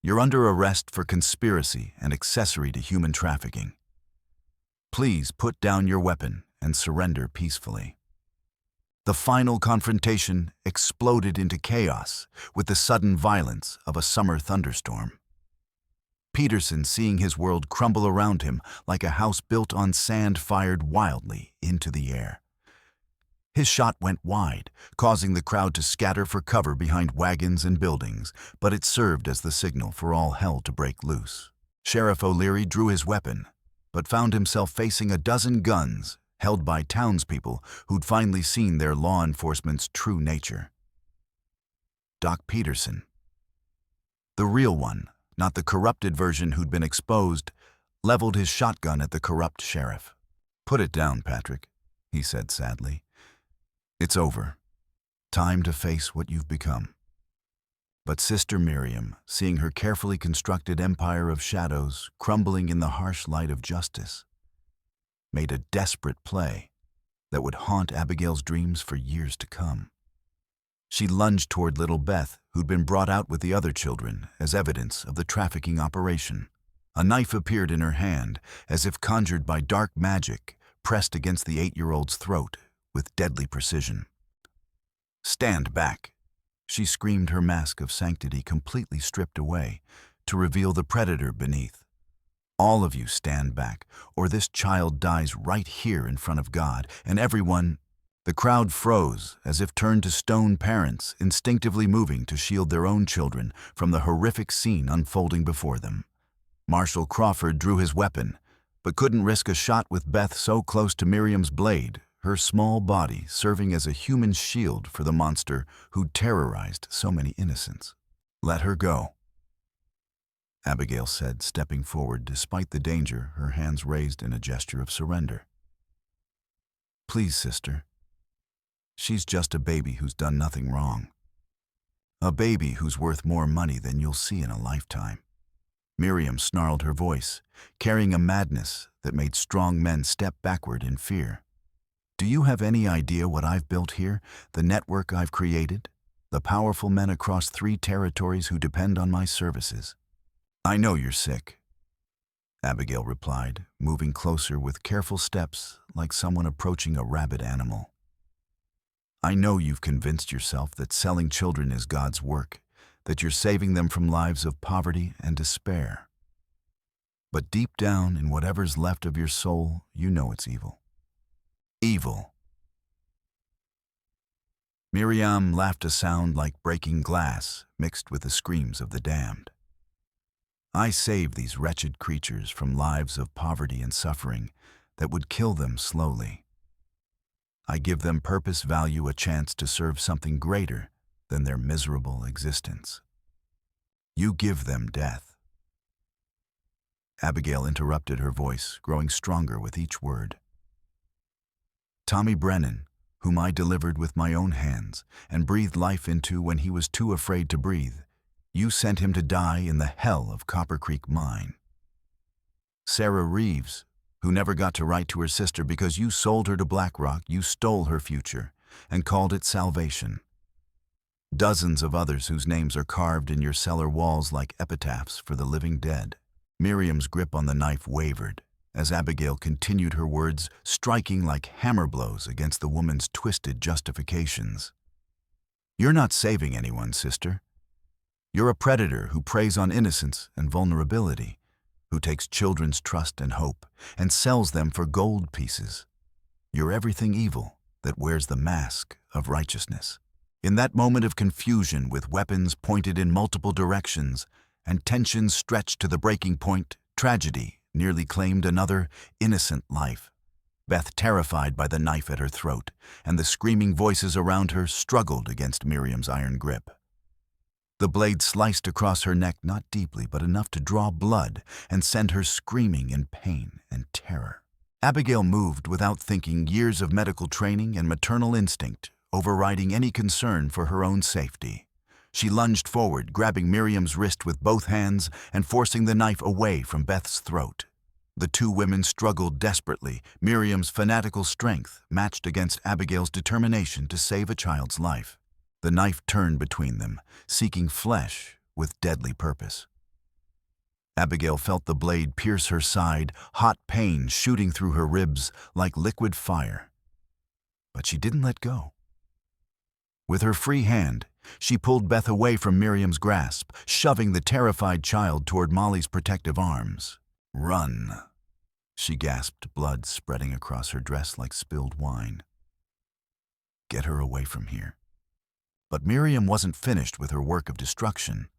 "you're under arrest for conspiracy and accessory to human trafficking. Please put down your weapon and surrender peacefully." The final confrontation exploded into chaos with the sudden violence of a summer thunderstorm. Peterson, seeing his world crumble around him like a house built on sand, fired wildly into the air. His shot went wide, causing the crowd to scatter for cover behind wagons and buildings, but it served as the signal for all hell to break loose. Sheriff O'Leary drew his weapon, but found himself facing a dozen guns held by townspeople who'd finally seen their law enforcement's true nature. Doc Peterson, the real one, not the corrupted version who'd been exposed, leveled his shotgun at the corrupt sheriff. "Put it down, Patrick," he said sadly. "It's over. Time to face what you've become." But Sister Miriam, seeing her carefully constructed empire of shadows crumbling in the harsh light of justice, made a desperate play that would haunt Abigail's dreams for years to come. She lunged toward little Beth, who'd been brought out with the other children as evidence of the trafficking operation. A knife appeared in her hand, as if conjured by dark magic, pressed against the 8-year-old's throat with deadly precision. "Stand back," she screamed, her mask of sanctity completely stripped away to reveal the predator beneath. "All of you stand back, or this child dies right here in front of God, and everyone..." The crowd froze, as if turned to stone, parents instinctively moving to shield their own children from the horrific scene unfolding before them. Marshal Crawford drew his weapon, but couldn't risk a shot with Beth so close to Miriam's blade, her small body serving as a human shield for the monster who'd terrorized so many innocents. "Let her go," Abigail said, stepping forward despite the danger, her hands raised in a gesture of surrender. "Please, sister. She's just a baby who's done nothing wrong. A baby who's worth more money than you'll see in a lifetime." Miriam snarled her voice, carrying a madness that made strong men step backward in fear. "Do you have any idea what I've built here, the network I've created, the powerful men across 3 territories who depend on my services?" "I know you're sick," Abigail replied, moving closer with careful steps like someone approaching a rabid animal. "I know you've convinced yourself that selling children is God's work, that you're saving them from lives of poverty and despair. But deep down in whatever's left of your soul, you know it's evil. Evil." Miriam laughed, a sound like breaking glass mixed with the screams of the damned. "I save these wretched creatures from lives of poverty and suffering that would kill them slowly. I give them purpose, value, a chance to serve something greater than their miserable existence. You give them death." Abigail interrupted, her voice growing stronger with each word. "Tommy Brennan, whom I delivered with my own hands and breathed life into when he was too afraid to breathe, you sent him to die in the hell of Copper Creek Mine. Sarah Reeves, who never got to write to her sister because you sold her to BlackRock, you stole her future and called it salvation. Dozens of others whose names are carved in your cellar walls like epitaphs for the living dead." Miriam's grip on the knife wavered as Abigail continued her words, striking like hammer blows against the woman's twisted justifications. "You're not saving anyone, sister. You're a predator who preys on innocence and vulnerability, who takes children's trust and hope and sells them for gold pieces. You're everything evil that wears the mask of righteousness." In that moment of confusion, with weapons pointed in multiple directions and tensions stretched to the breaking point, tragedy nearly claimed another innocent life. Beth, terrified by the knife at her throat and the screaming voices around her, struggled against Miriam's iron grip. The blade sliced across her neck, not deeply, but enough to draw blood and send her screaming in pain and terror. Abigail moved without thinking, years of medical training and maternal instinct overriding any concern for her own safety. She lunged forward, grabbing Miriam's wrist with both hands and forcing the knife away from Beth's throat. The 2 women struggled desperately, Miriam's fanatical strength matched against Abigail's determination to save a child's life. The knife turned between them, seeking flesh with deadly purpose. Abigail felt the blade pierce her side, hot pain shooting through her ribs like liquid fire. But she didn't let go. With her free hand, she pulled Beth away from Miriam's grasp, shoving the terrified child toward Molly's protective arms. "Run," she gasped, blood spreading across her dress like spilled wine. "Get her away from here." But Miriam wasn't finished with her work of destruction.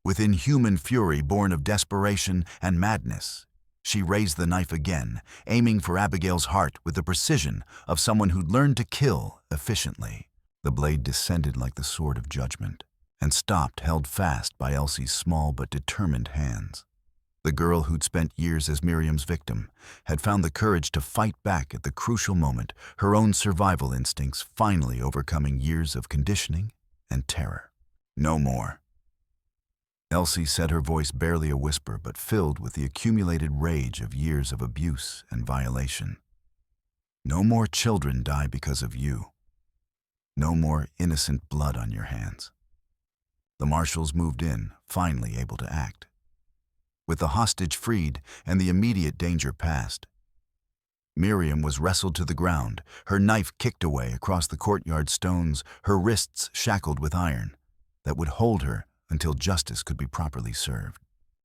With inhuman fury born of desperation and madness, she raised the knife again, aiming for Abigail's heart with the precision of someone who'd learned to kill efficiently. The blade descended like the sword of judgment and stopped, held fast by Elsie's small but determined hands. The girl who'd spent years as Miriam's victim had found the courage to fight back at the crucial moment, her own survival instincts finally overcoming years of conditioning and terror. "No more," Elsie said, her voice barely a whisper but filled with the accumulated rage of years of abuse and violation. "No more children die because of you. No more innocent blood on your hands." The marshals moved in, finally able to act. With the hostage freed and the immediate danger past, Miriam was wrestled to the ground, her knife kicked away across the courtyard stones, her wrists shackled with iron that would hold her until justice could be properly served.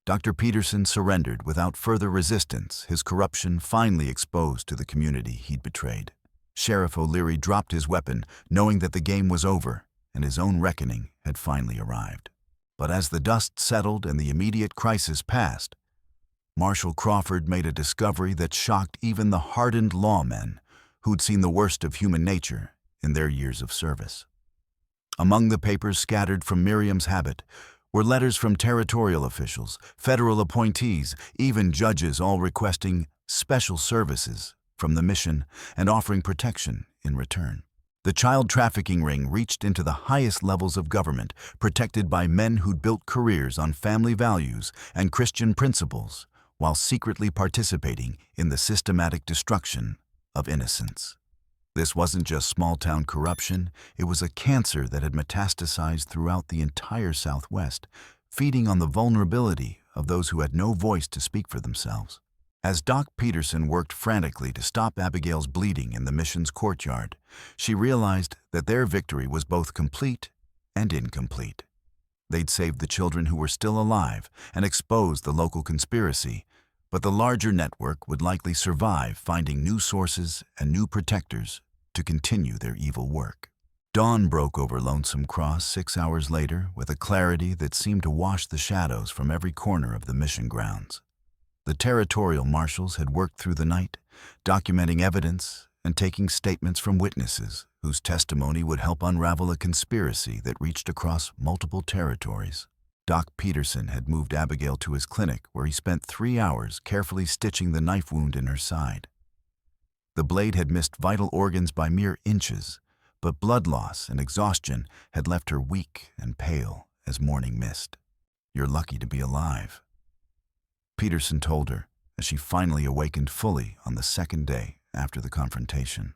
Dr. Peterson surrendered without further resistance, his corruption finally exposed to the community he'd betrayed. Sheriff O'Leary dropped his weapon, knowing that the game was over and his own reckoning had finally arrived. But as the dust settled and the immediate crisis passed, Marshal Crawford made a discovery that shocked even the hardened lawmen who'd seen the worst of human nature in their years of service. Among the papers scattered from Miriam's habit were letters from territorial officials, federal appointees, even judges, all requesting special services from the mission and offering protection in return. The child trafficking ring reached into the highest levels of government, protected by men who'd built careers on family values and Christian principles, while secretly participating in the systematic destruction of innocence. This wasn't just small-town corruption, it was a cancer that had metastasized throughout the entire Southwest, feeding on the vulnerability of those who had no voice to speak for themselves. As Doc Peterson worked frantically to stop Abigail's bleeding in the mission's courtyard, she realized that their victory was both complete and incomplete. They'd saved the children who were still alive and exposed the local conspiracy, but the larger network would likely survive, finding new sources and new protectors to continue their evil work. Dawn broke over Lonesome Cross 6 hours later with a clarity that seemed to wash the shadows from every corner of the mission grounds. The territorial marshals had worked through the night, documenting evidence and taking statements from witnesses whose testimony would help unravel a conspiracy that reached across multiple territories. Doc Peterson had moved Abigail to his clinic, where he spent 3 hours carefully stitching the knife wound in her side. The blade had missed vital organs by mere inches, but blood loss and exhaustion had left her weak and pale as morning mist. "You're lucky to be alive," Peterson told her as she finally awakened fully on the second day after the confrontation.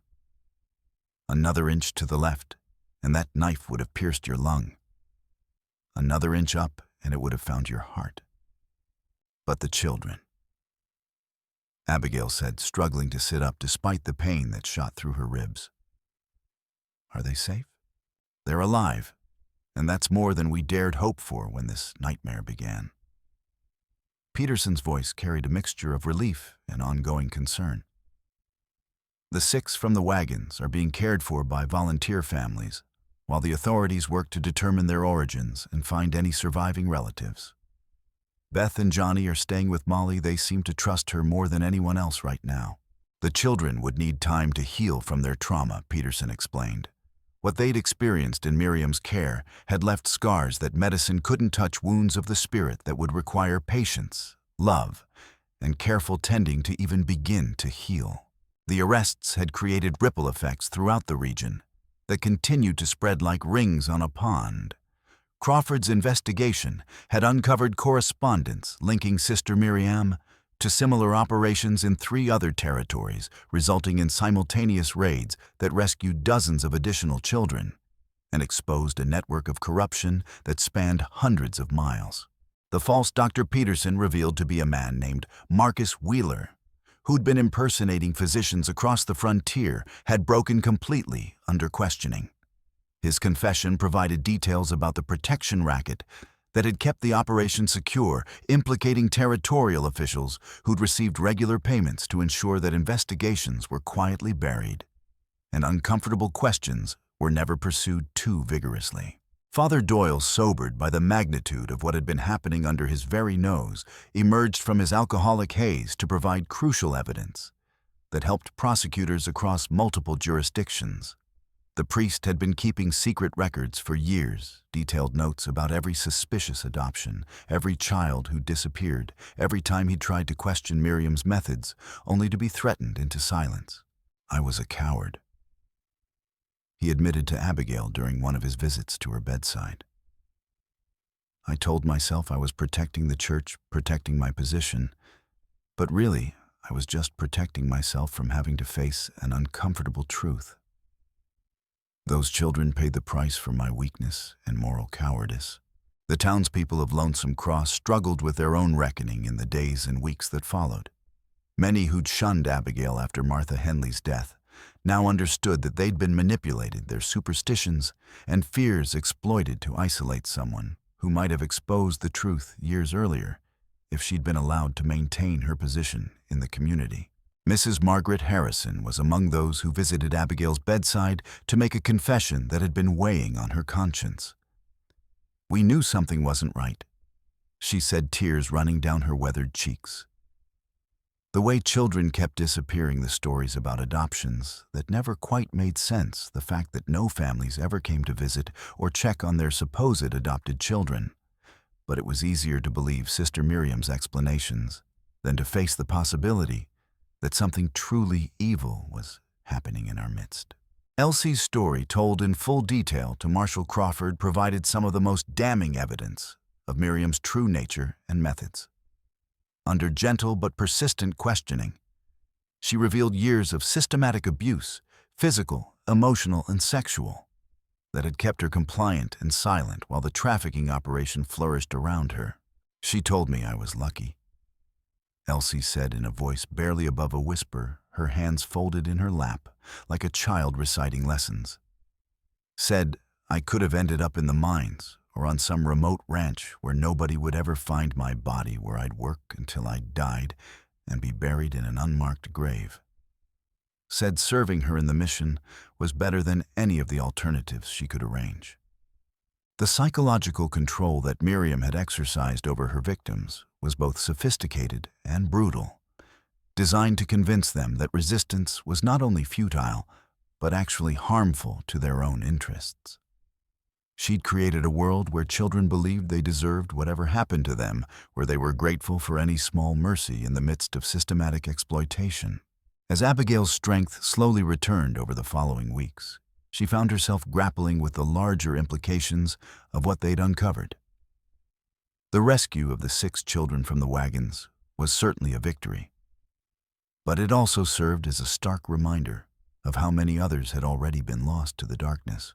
"Another inch to the left, and that knife would have pierced your lung. Another inch up, and it would have found your heart. But the children," Abigail said, struggling to sit up despite the pain that shot through her ribs. "Are they safe? They're alive, and that's more than we dared hope for when this nightmare began." Peterson's voice carried a mixture of relief and ongoing concern. "The 6 from the wagons are being cared for by volunteer families, while the authorities work to determine their origins and find any surviving relatives. Beth and Johnny are staying with Molly. They seem to trust her more than anyone else right now. The children would need time to heal from their trauma," Peterson explained. What they'd experienced in Miriam's care had left scars that medicine couldn't touch, wounds of the spirit that would require patience, love, and careful tending to even begin to heal. The arrests had created ripple effects throughout the region that continued to spread like rings on a pond. Crawford's investigation had uncovered correspondence linking Sister Miriam to similar operations in 3 other territories, resulting in simultaneous raids that rescued dozens of additional children and exposed a network of corruption that spanned hundreds of miles. The false Dr. Peterson revealed to be a man named Marcus Wheeler, who'd been impersonating physicians across the frontier, had broken completely under questioning. His confession provided details about the protection racket that had kept the operation secure, implicating territorial officials who'd received regular payments to ensure that investigations were quietly buried, and uncomfortable questions were never pursued too vigorously. Father Doyle, sobered by the magnitude of what had been happening under his very nose, emerged from his alcoholic haze to provide crucial evidence that helped prosecutors across multiple jurisdictions. The priest had been keeping secret records for years, detailed notes about every suspicious adoption, every child who disappeared, every time he tried to question Miriam's methods, only to be threatened into silence. "I was a coward," he admitted to Abigail during one of his visits to her bedside. "I told myself I was protecting the church, protecting my position, but really, I was just protecting myself from having to face an uncomfortable truth. Those children paid the price for my weakness and moral cowardice." The townspeople of Lonesome Cross struggled with their own reckoning in the days and weeks that followed. Many who'd shunned Abigail after Martha Henley's death now understood that they'd been manipulated, their superstitions and fears exploited to isolate someone who might have exposed the truth years earlier if she'd been allowed to maintain her position in the community. Mrs. Margaret Harrison was among those who visited Abigail's bedside to make a confession that had been weighing on her conscience. "We knew something wasn't right," she said, tears running down her weathered cheeks. The way children kept disappearing, the stories about adoptions that never quite made sense, the fact that no families ever came to visit or check on their supposed adopted children. But it was easier to believe Sister Miriam's explanations than to face the possibility that something truly evil was happening in our midst. Elsie's story, told in full detail to Marshall Crawford, provided some of the most damning evidence of Miriam's true nature and methods. Under gentle but persistent questioning, she revealed years of systematic abuse, physical, emotional, and sexual, that had kept her compliant and silent while the trafficking operation flourished around her. "She told me I was lucky," Elsie said in a voice barely above a whisper, her hands folded in her lap like a child reciting lessons. "Said I could have ended up in the mines or on some remote ranch where nobody would ever find my body, where I'd work until I died and be buried in an unmarked grave. Said serving her in the mission was better than any of the alternatives she could arrange." The psychological control that Miriam had exercised over her victims was both sophisticated and brutal, designed to convince them that resistance was not only futile, but actually harmful to their own interests. She'd created a world where children believed they deserved whatever happened to them, where they were grateful for any small mercy in the midst of systematic exploitation. As Abigail's strength slowly returned over the following weeks, she found herself grappling with the larger implications of what they'd uncovered. The rescue of the 6 children from the wagons was certainly a victory, but it also served as a stark reminder of how many others had already been lost to the darkness.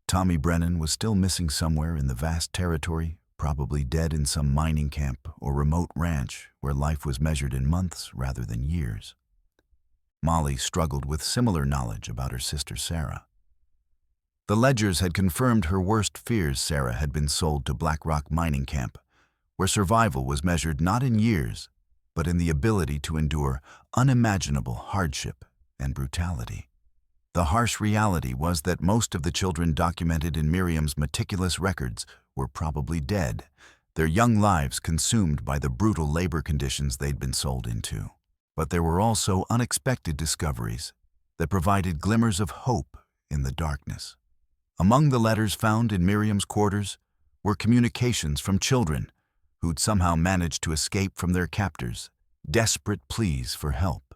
Tommy Brennan was still missing somewhere in the vast territory, probably dead in some mining camp or remote ranch where life was measured in months rather than years. Molly struggled with similar knowledge about her sister Sarah. The ledgers had confirmed her worst fears. Sarah had been sold to Black Rock mining camp, where survival was measured not in years, but in the ability to endure unimaginable hardship and brutality. The harsh reality was that most of the children documented in Miriam's meticulous records were probably dead, their young lives consumed by the brutal labor conditions they'd been sold into. But there were also unexpected discoveries that provided glimmers of hope in the darkness. Among the letters found in Miriam's quarters were communications from children who'd somehow managed to escape from their captors, desperate pleas for help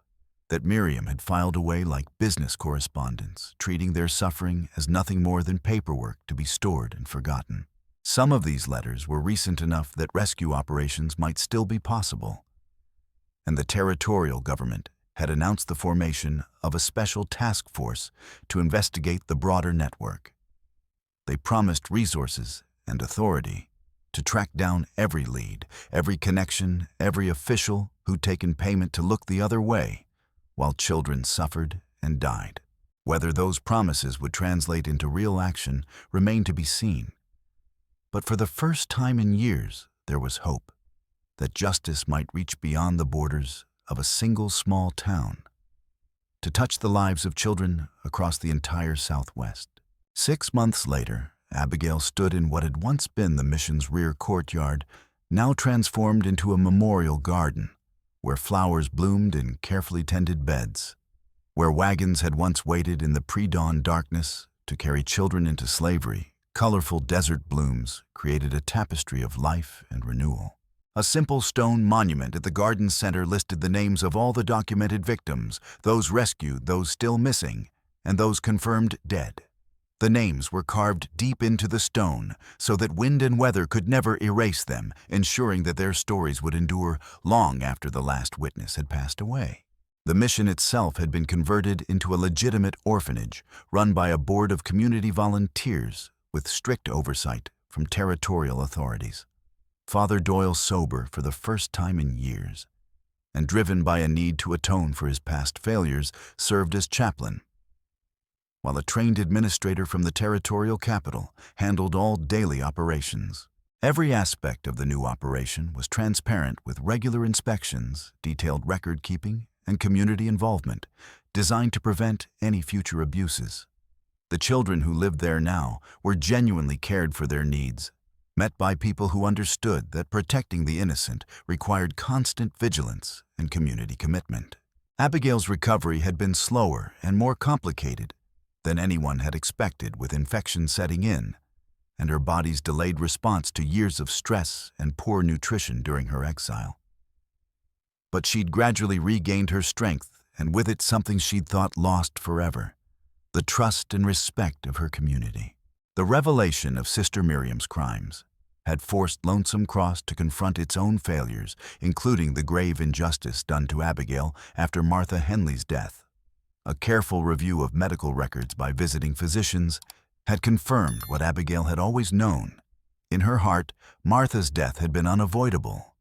that Miriam had filed away like business correspondence, treating their suffering as nothing more than paperwork to be stored and forgotten. Some of these letters were recent enough that rescue operations might still be possible, and the territorial government had announced the formation of a special task force to investigate the broader network. They promised resources and authority to track down every lead, every connection, every official who'd taken payment to look the other way while children suffered and died. Whether those promises would translate into real action remained to be seen. But for the first time in years, there was hope that justice might reach beyond the borders of a single small town, to touch the lives of children across the entire Southwest. 6 months later, Abigail stood in what had once been the mission's rear courtyard, now transformed into a memorial garden, where flowers bloomed in carefully tended beds, where wagons had once waited in the pre-dawn darkness to carry children into slavery. Colorful desert blooms created a tapestry of life and renewal. A simple stone monument at the garden center listed the names of all the documented victims, those rescued, those still missing, and those confirmed dead. The names were carved deep into the stone so that wind and weather could never erase them, ensuring that their stories would endure long after the last witness had passed away. The mission itself had been converted into a legitimate orphanage run by a board of community volunteers with strict oversight from territorial authorities. Father Doyle, sober for the first time in years, and driven by a need to atone for his past failures, served as chaplain, while a trained administrator from the territorial capital handled all daily operations. Every aspect of the new operation was transparent, with regular inspections, detailed record-keeping, and community involvement, designed to prevent any future abuses. The children who lived there now were genuinely cared for their needs, met by people who understood that protecting the innocent required constant vigilance and community commitment. Abigail's recovery had been slower and more complicated than anyone had expected, with infection setting in, and her body's delayed response to years of stress and poor nutrition during her exile. But she'd gradually regained her strength, and with it something she'd thought lost forever: the trust and respect of her community. The revelation of Sister Miriam's crimes had forced Lonesome Cross to confront its own failures, including the grave injustice done to Abigail after Martha Henley's death. A careful review of medical records by visiting physicians had confirmed what Abigail had always known. In her heart, Martha's death had been unavoidable,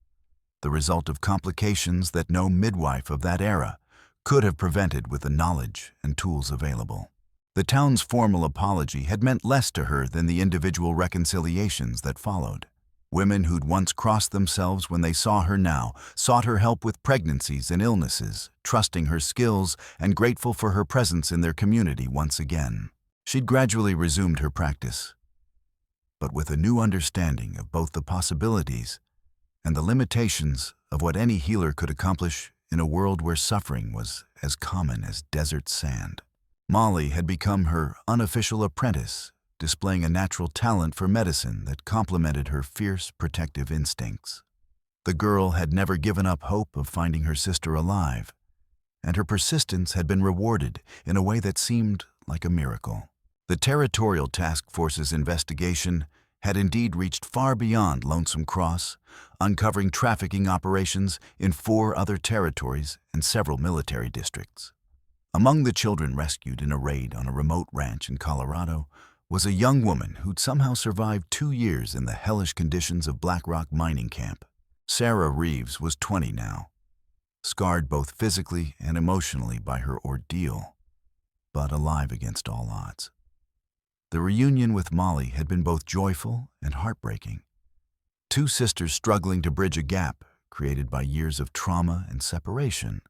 the result of complications that no midwife of that era could have prevented with the knowledge and tools available. The town's formal apology had meant less to her than the individual reconciliations that followed. Women who'd once crossed themselves when they saw her now sought her help with pregnancies and illnesses, trusting her skills and grateful for her presence in their community once again. She'd gradually resumed her practice, but with a new understanding of both the possibilities and the limitations of what any healer could accomplish in a world where suffering was as common as desert sand. Molly had become her unofficial apprentice, displaying a natural talent for medicine that complemented her fierce protective instincts. The girl had never given up hope of finding her sister alive, and her persistence had been rewarded in a way that seemed like a miracle. The Territorial Task Force's investigation had indeed reached far beyond Lonesome Cross, uncovering trafficking operations in 4 other territories and several military districts. Among the children rescued in a raid on a remote ranch in Colorado was a young woman who'd somehow survived 2 years in the hellish conditions of Black Rock mining camp. Sarah Reeves was 20 now, scarred both physically and emotionally by her ordeal, but alive against all odds. The reunion with Molly had been both joyful and heartbreaking. 2 sisters struggling to bridge a gap created by years of trauma and separation,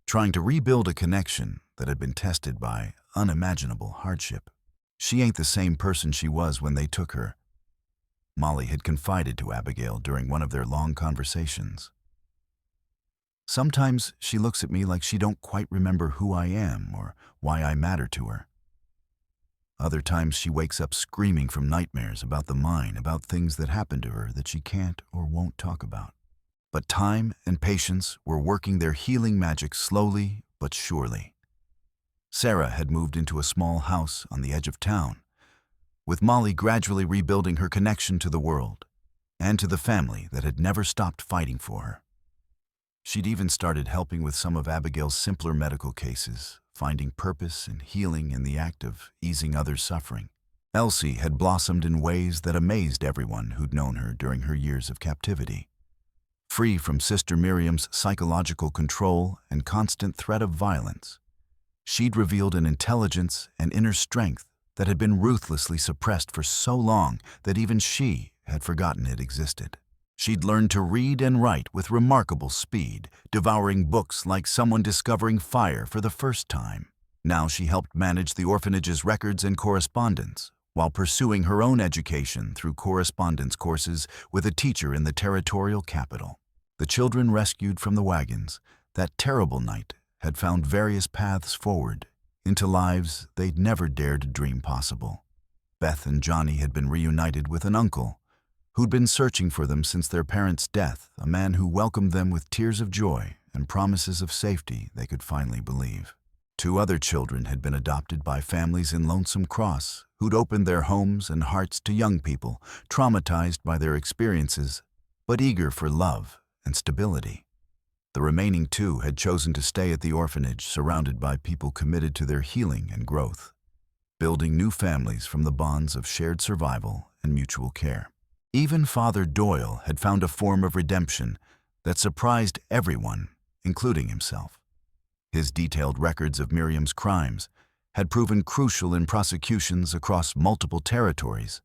trying to rebuild a connection that had been tested by unimaginable hardship. She ain't the same person she was when they took her, Molly had confided to Abigail during one of their long conversations. Sometimes she looks at me like she don't quite remember who I am or why I matter to her. Other times she wakes up screaming from nightmares about the mine, about things that happened to her that she can't or won't talk about. But time and patience were working their healing magic slowly but surely. Sarah had moved into a small house on the edge of town, with Molly gradually rebuilding her connection to the world and to the family that had never stopped fighting for her. She'd even started helping with some of Abigail's simpler medical cases, finding purpose and healing in the act of easing others' suffering. Elsie had blossomed in ways that amazed everyone who'd known her during her years of captivity. Free from Sister Miriam's psychological control and constant threat of violence, she'd revealed an intelligence and inner strength that had been ruthlessly suppressed for so long that even she had forgotten it existed. She'd learned to read and write with remarkable speed, devouring books like someone discovering fire for the first time. Now she helped manage the orphanage's records and correspondence, while pursuing her own education through correspondence courses with a teacher in the territorial capital. The children rescued from the wagons that terrible night had found various paths forward into lives they'd never dared to dream possible. Beth and Johnny had been reunited with an uncle who'd been searching for them since their parents' death, a man who welcomed them with tears of joy and promises of safety they could finally believe. 2 other children had been adopted by families in Lonesome Cross who'd opened their homes and hearts to young people traumatized by their experiences, but eager for love and stability. The remaining 2 had chosen to stay at the orphanage, surrounded by people committed to their healing and growth, building new families from the bonds of shared survival and mutual care. Even Father Doyle had found a form of redemption that surprised everyone, including himself. His detailed records of Miriam's crimes had proven crucial in prosecutions across multiple territories,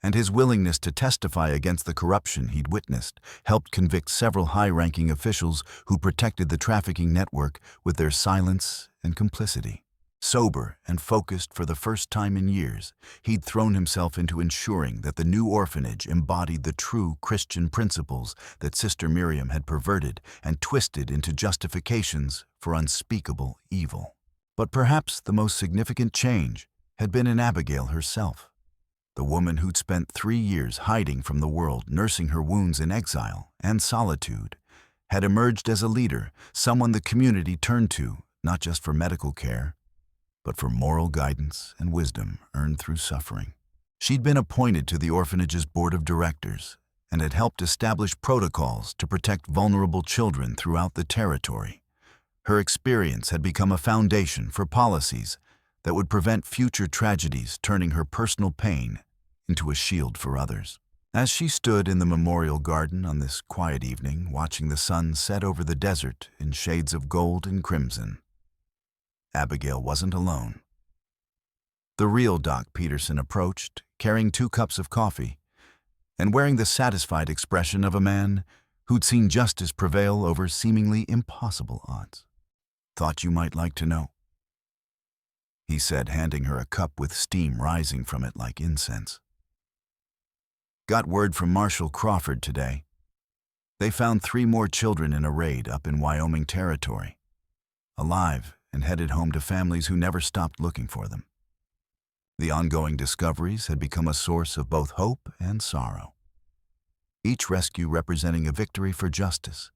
and his willingness to testify against the corruption he'd witnessed helped convict several high-ranking officials who protected the trafficking network with their silence and complicity. Sober and focused for the first time in years, he'd thrown himself into ensuring that the new orphanage embodied the true Christian principles that Sister Miriam had perverted and twisted into justifications for unspeakable evil. But perhaps the most significant change had been in Abigail herself. The woman who'd spent 3 years hiding from the world, nursing her wounds in exile and solitude, had emerged as a leader, someone the community turned to, not just for medical care, but for moral guidance and wisdom earned through suffering. She'd been appointed to the orphanage's board of directors and had helped establish protocols to protect vulnerable children throughout the territory. Her experience had become a foundation for policies that would prevent future tragedies, turning her personal pain into a shield for others. As she stood in the memorial garden on this quiet evening, watching the sun set over the desert in shades of gold and crimson, Abigail wasn't alone. The real Doc Peterson approached, carrying 2 cups of coffee, and wearing the satisfied expression of a man who'd seen justice prevail over seemingly impossible odds. "Thought you might like to know," he said, handing her a cup with steam rising from it like incense. "Got word from Marshal Crawford today. They found 3 more children in a raid up in Wyoming Territory, alive and headed home to families who never stopped looking for them. The ongoing discoveries had become a source of both hope and sorrow, each rescue representing a victory for justice,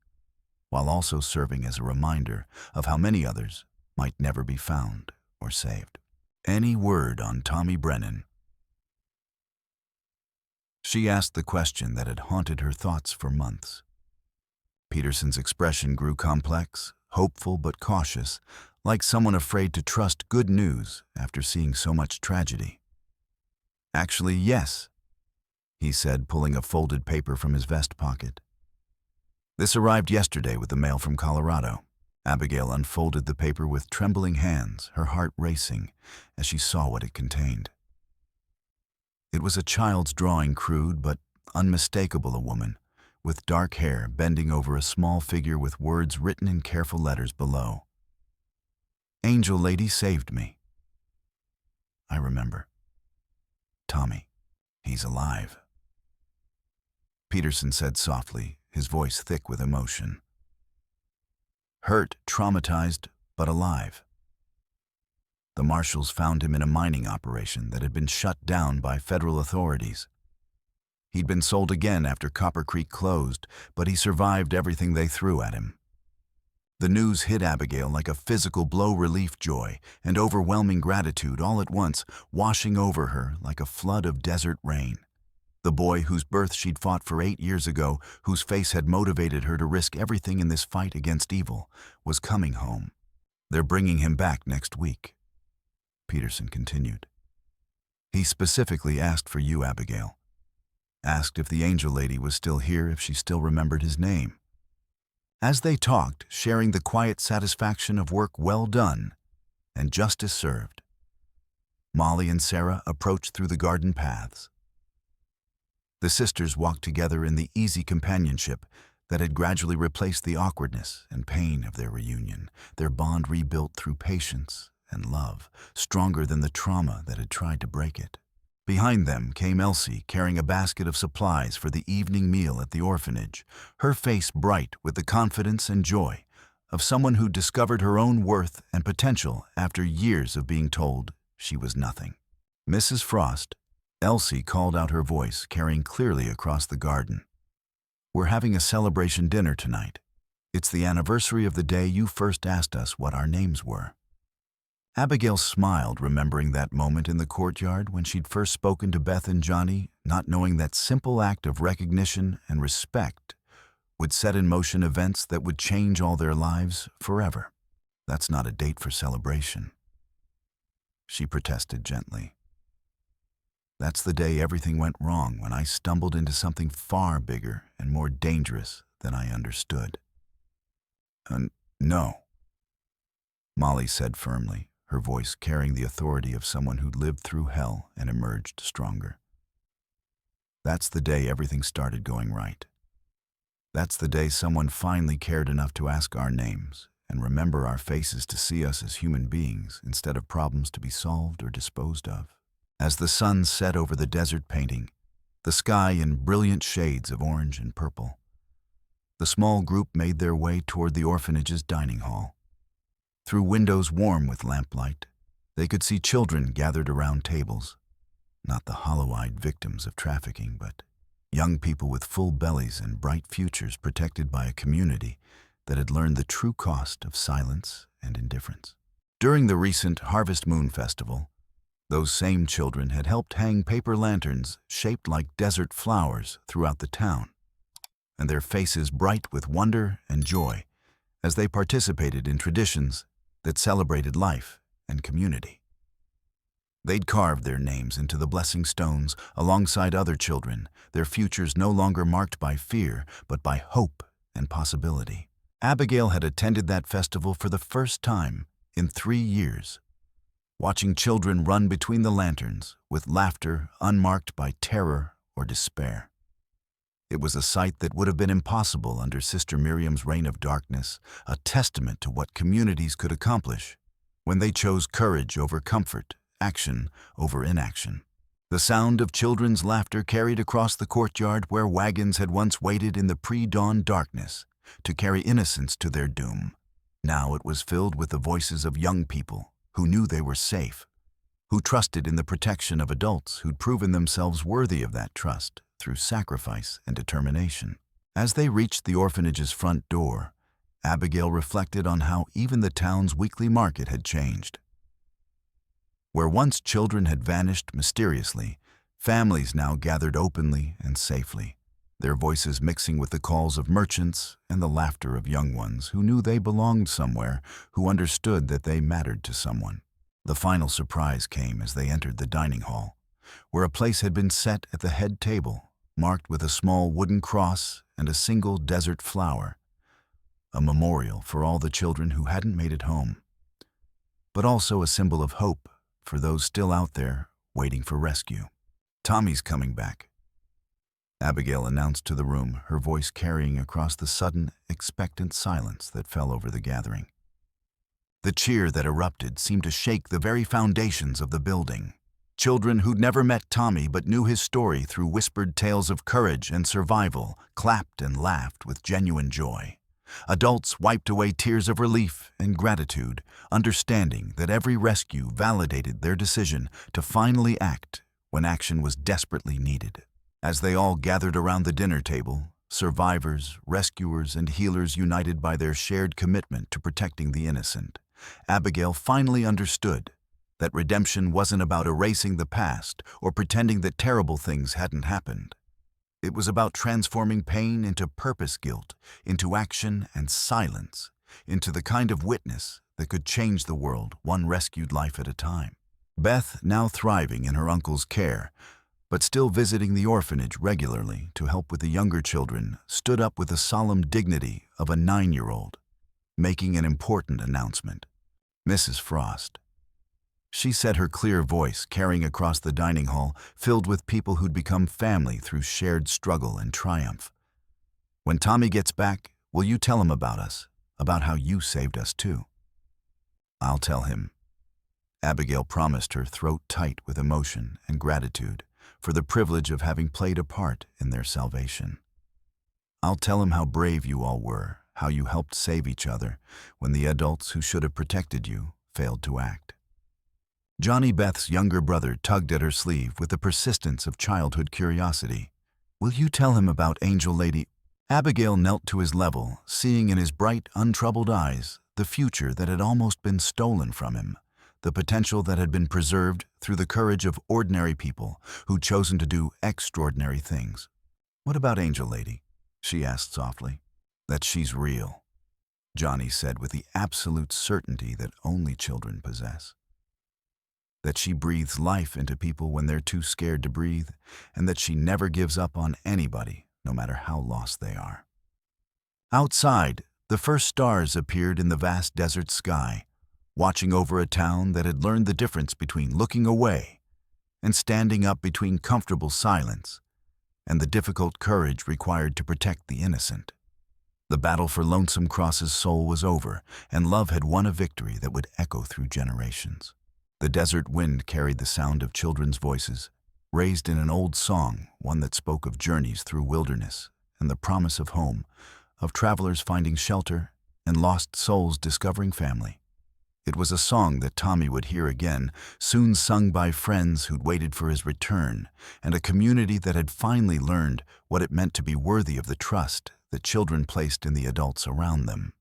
while also serving as a reminder of how many others might never be found or saved." "Any word on Tommy Brennan?" She asked the question that had haunted her thoughts for months. Peterson's expression grew complex, hopeful but cautious, like someone afraid to trust good news after seeing so much tragedy. "Actually, yes," he said, pulling a folded paper from his vest pocket. "This arrived yesterday with the mail from Colorado." Abigail unfolded the paper with trembling hands, her heart racing as she saw what it contained. It was a child's drawing, crude but unmistakable, a woman with dark hair bending over a small figure with words written in careful letters below. "Angel Lady saved me. I remember. Tommy, he's alive." Peterson said softly, his voice thick with emotion. "Hurt, traumatized, but alive. The marshals found him in a mining operation that had been shut down by federal authorities. He'd been sold again after Copper Creek closed, but he survived everything they threw at him." The news hit Abigail like a physical blow, relief, joy, and overwhelming gratitude all at once, washing over her like a flood of desert rain. The boy whose birth she'd fought for 8 years ago, whose face had motivated her to risk everything in this fight against evil, was coming home. "They're bringing him back next week," Peterson continued. "He specifically asked for you, Abigail. Asked if the Angel Lady was still here, if she still remembered his name." As they talked, sharing the quiet satisfaction of work well done and justice served, Molly and Sarah approached through the garden paths. The sisters walked together in the easy companionship that had gradually replaced the awkwardness and pain of their reunion, their bond rebuilt through patience and love, stronger than the trauma that had tried to break it. Behind them came Elsie, carrying a basket of supplies for the evening meal at the orphanage, her face bright with the confidence and joy of someone who discovered her own worth and potential after years of being told she was nothing. "Mrs. Frost," Elsie called out, her voice carrying clearly across the garden. "We're having a celebration dinner tonight. It's the anniversary of the day you first asked us what our names were." Abigail smiled, remembering that moment in the courtyard when she'd first spoken to Beth and Johnny, not knowing that simple act of recognition and respect would set in motion events that would change all their lives forever. "That's not a date for celebration," she protested gently. "That's the day everything went wrong, when I stumbled into something far bigger and more dangerous than I understood." No," Molly said firmly, her voice carrying the authority of someone who'd lived through hell and emerged stronger. That's the day everything started going right. That's the day someone finally cared enough to ask our names and remember our faces to see us as human beings instead of problems to be solved or disposed of. As the sun set over the desert painting, the sky in brilliant shades of orange and purple, the small group made their way toward the orphanage's dining hall. Through windows warm with lamplight, they could see children gathered around tables, not the hollow-eyed victims of trafficking, but young people with full bellies and bright futures protected by a community that had learned the true cost of silence and indifference. During the recent Harvest Moon Festival, those same children had helped hang paper lanterns shaped like desert flowers throughout the town, and their faces bright with wonder and joy as they participated in traditions that celebrated life and community. They'd carved their names into the blessing stones alongside other children, their futures no longer marked by fear, but by hope and possibility. Abigail had attended that festival for the first time in 3 years, watching children run between the lanterns with laughter unmarked by terror or despair. It was a sight that would have been impossible under Sister Miriam's reign of darkness, a testament to what communities could accomplish when they chose courage over comfort, action over inaction. The sound of children's laughter carried across the courtyard where wagons had once waited in the pre-dawn darkness to carry innocents to their doom. Now it was filled with the voices of young people who knew they were safe, who trusted in the protection of adults who'd proven themselves worthy of that trust through sacrifice and determination. As they reached the orphanage's front door, Abigail reflected on how even the town's weekly market had changed. Where once children had vanished mysteriously, families now gathered openly and safely, their voices mixing with the calls of merchants and the laughter of young ones who knew they belonged somewhere, who understood that they mattered to someone. The final surprise came as they entered the dining hall, where a place had been set at the head table, marked with a small wooden cross and a single desert flower, a memorial for all the children who hadn't made it home, but also a symbol of hope for those still out there waiting for rescue. "Tommy's coming back," Abigail announced to the room, her voice carrying across the sudden, expectant silence that fell over the gathering. The cheer that erupted seemed to shake the very foundations of the building. Children who'd never met Tommy but knew his story through whispered tales of courage and survival clapped and laughed with genuine joy. Adults wiped away tears of relief and gratitude, understanding that every rescue validated their decision to finally act when action was desperately needed. As they all gathered around the dinner table, survivors, rescuers, and healers united by their shared commitment to protecting the innocent, Abigail finally understood that redemption wasn't about erasing the past or pretending that terrible things hadn't happened. It was about transforming pain into purpose guilt, into action and silence, into the kind of witness that could change the world one rescued life at a time. Beth, now thriving in her uncle's care, but still visiting the orphanage regularly to help with the younger children, stood up with the solemn dignity of a 9-year-old, making an important announcement. "Mrs. Frost." She said, her clear voice carrying across the dining hall, filled with people who'd become family through shared struggle and triumph. "When Tommy gets back, will you tell him about us, about how you saved us too?" "I'll tell him," Abigail promised, her throat tight with emotion and gratitude for the privilege of having played a part in their salvation. "I'll tell him how brave you all were, how you helped save each other when the adults who should have protected you failed to act." Johnny, Beth's younger brother, tugged at her sleeve with the persistence of childhood curiosity. "Will you tell him about Angel Lady?" Abigail knelt to his level, seeing in his bright, untroubled eyes the future that had almost been stolen from him, the potential that had been preserved through the courage of ordinary people who'd chosen to do extraordinary things. "What about Angel Lady?" she asked softly. "That she's real," Johnny said with the absolute certainty that only children possess. "That she breathes life into people when they're too scared to breathe, and that she never gives up on anybody, no matter how lost they are." Outside, the first stars appeared in the vast desert sky, watching over a town that had learned the difference between looking away and standing up between comfortable silence and the difficult courage required to protect the innocent. The battle for Lonesome Cross's soul was over, and love had won a victory that would echo through generations. The desert wind carried the sound of children's voices, raised in an old song, one that spoke of journeys through wilderness and the promise of home, of travelers finding shelter and lost souls discovering family. It was a song that Tommy would hear again, soon sung by friends who'd waited for his return, and a community that had finally learned what it meant to be worthy of the trust that children placed in the adults around them.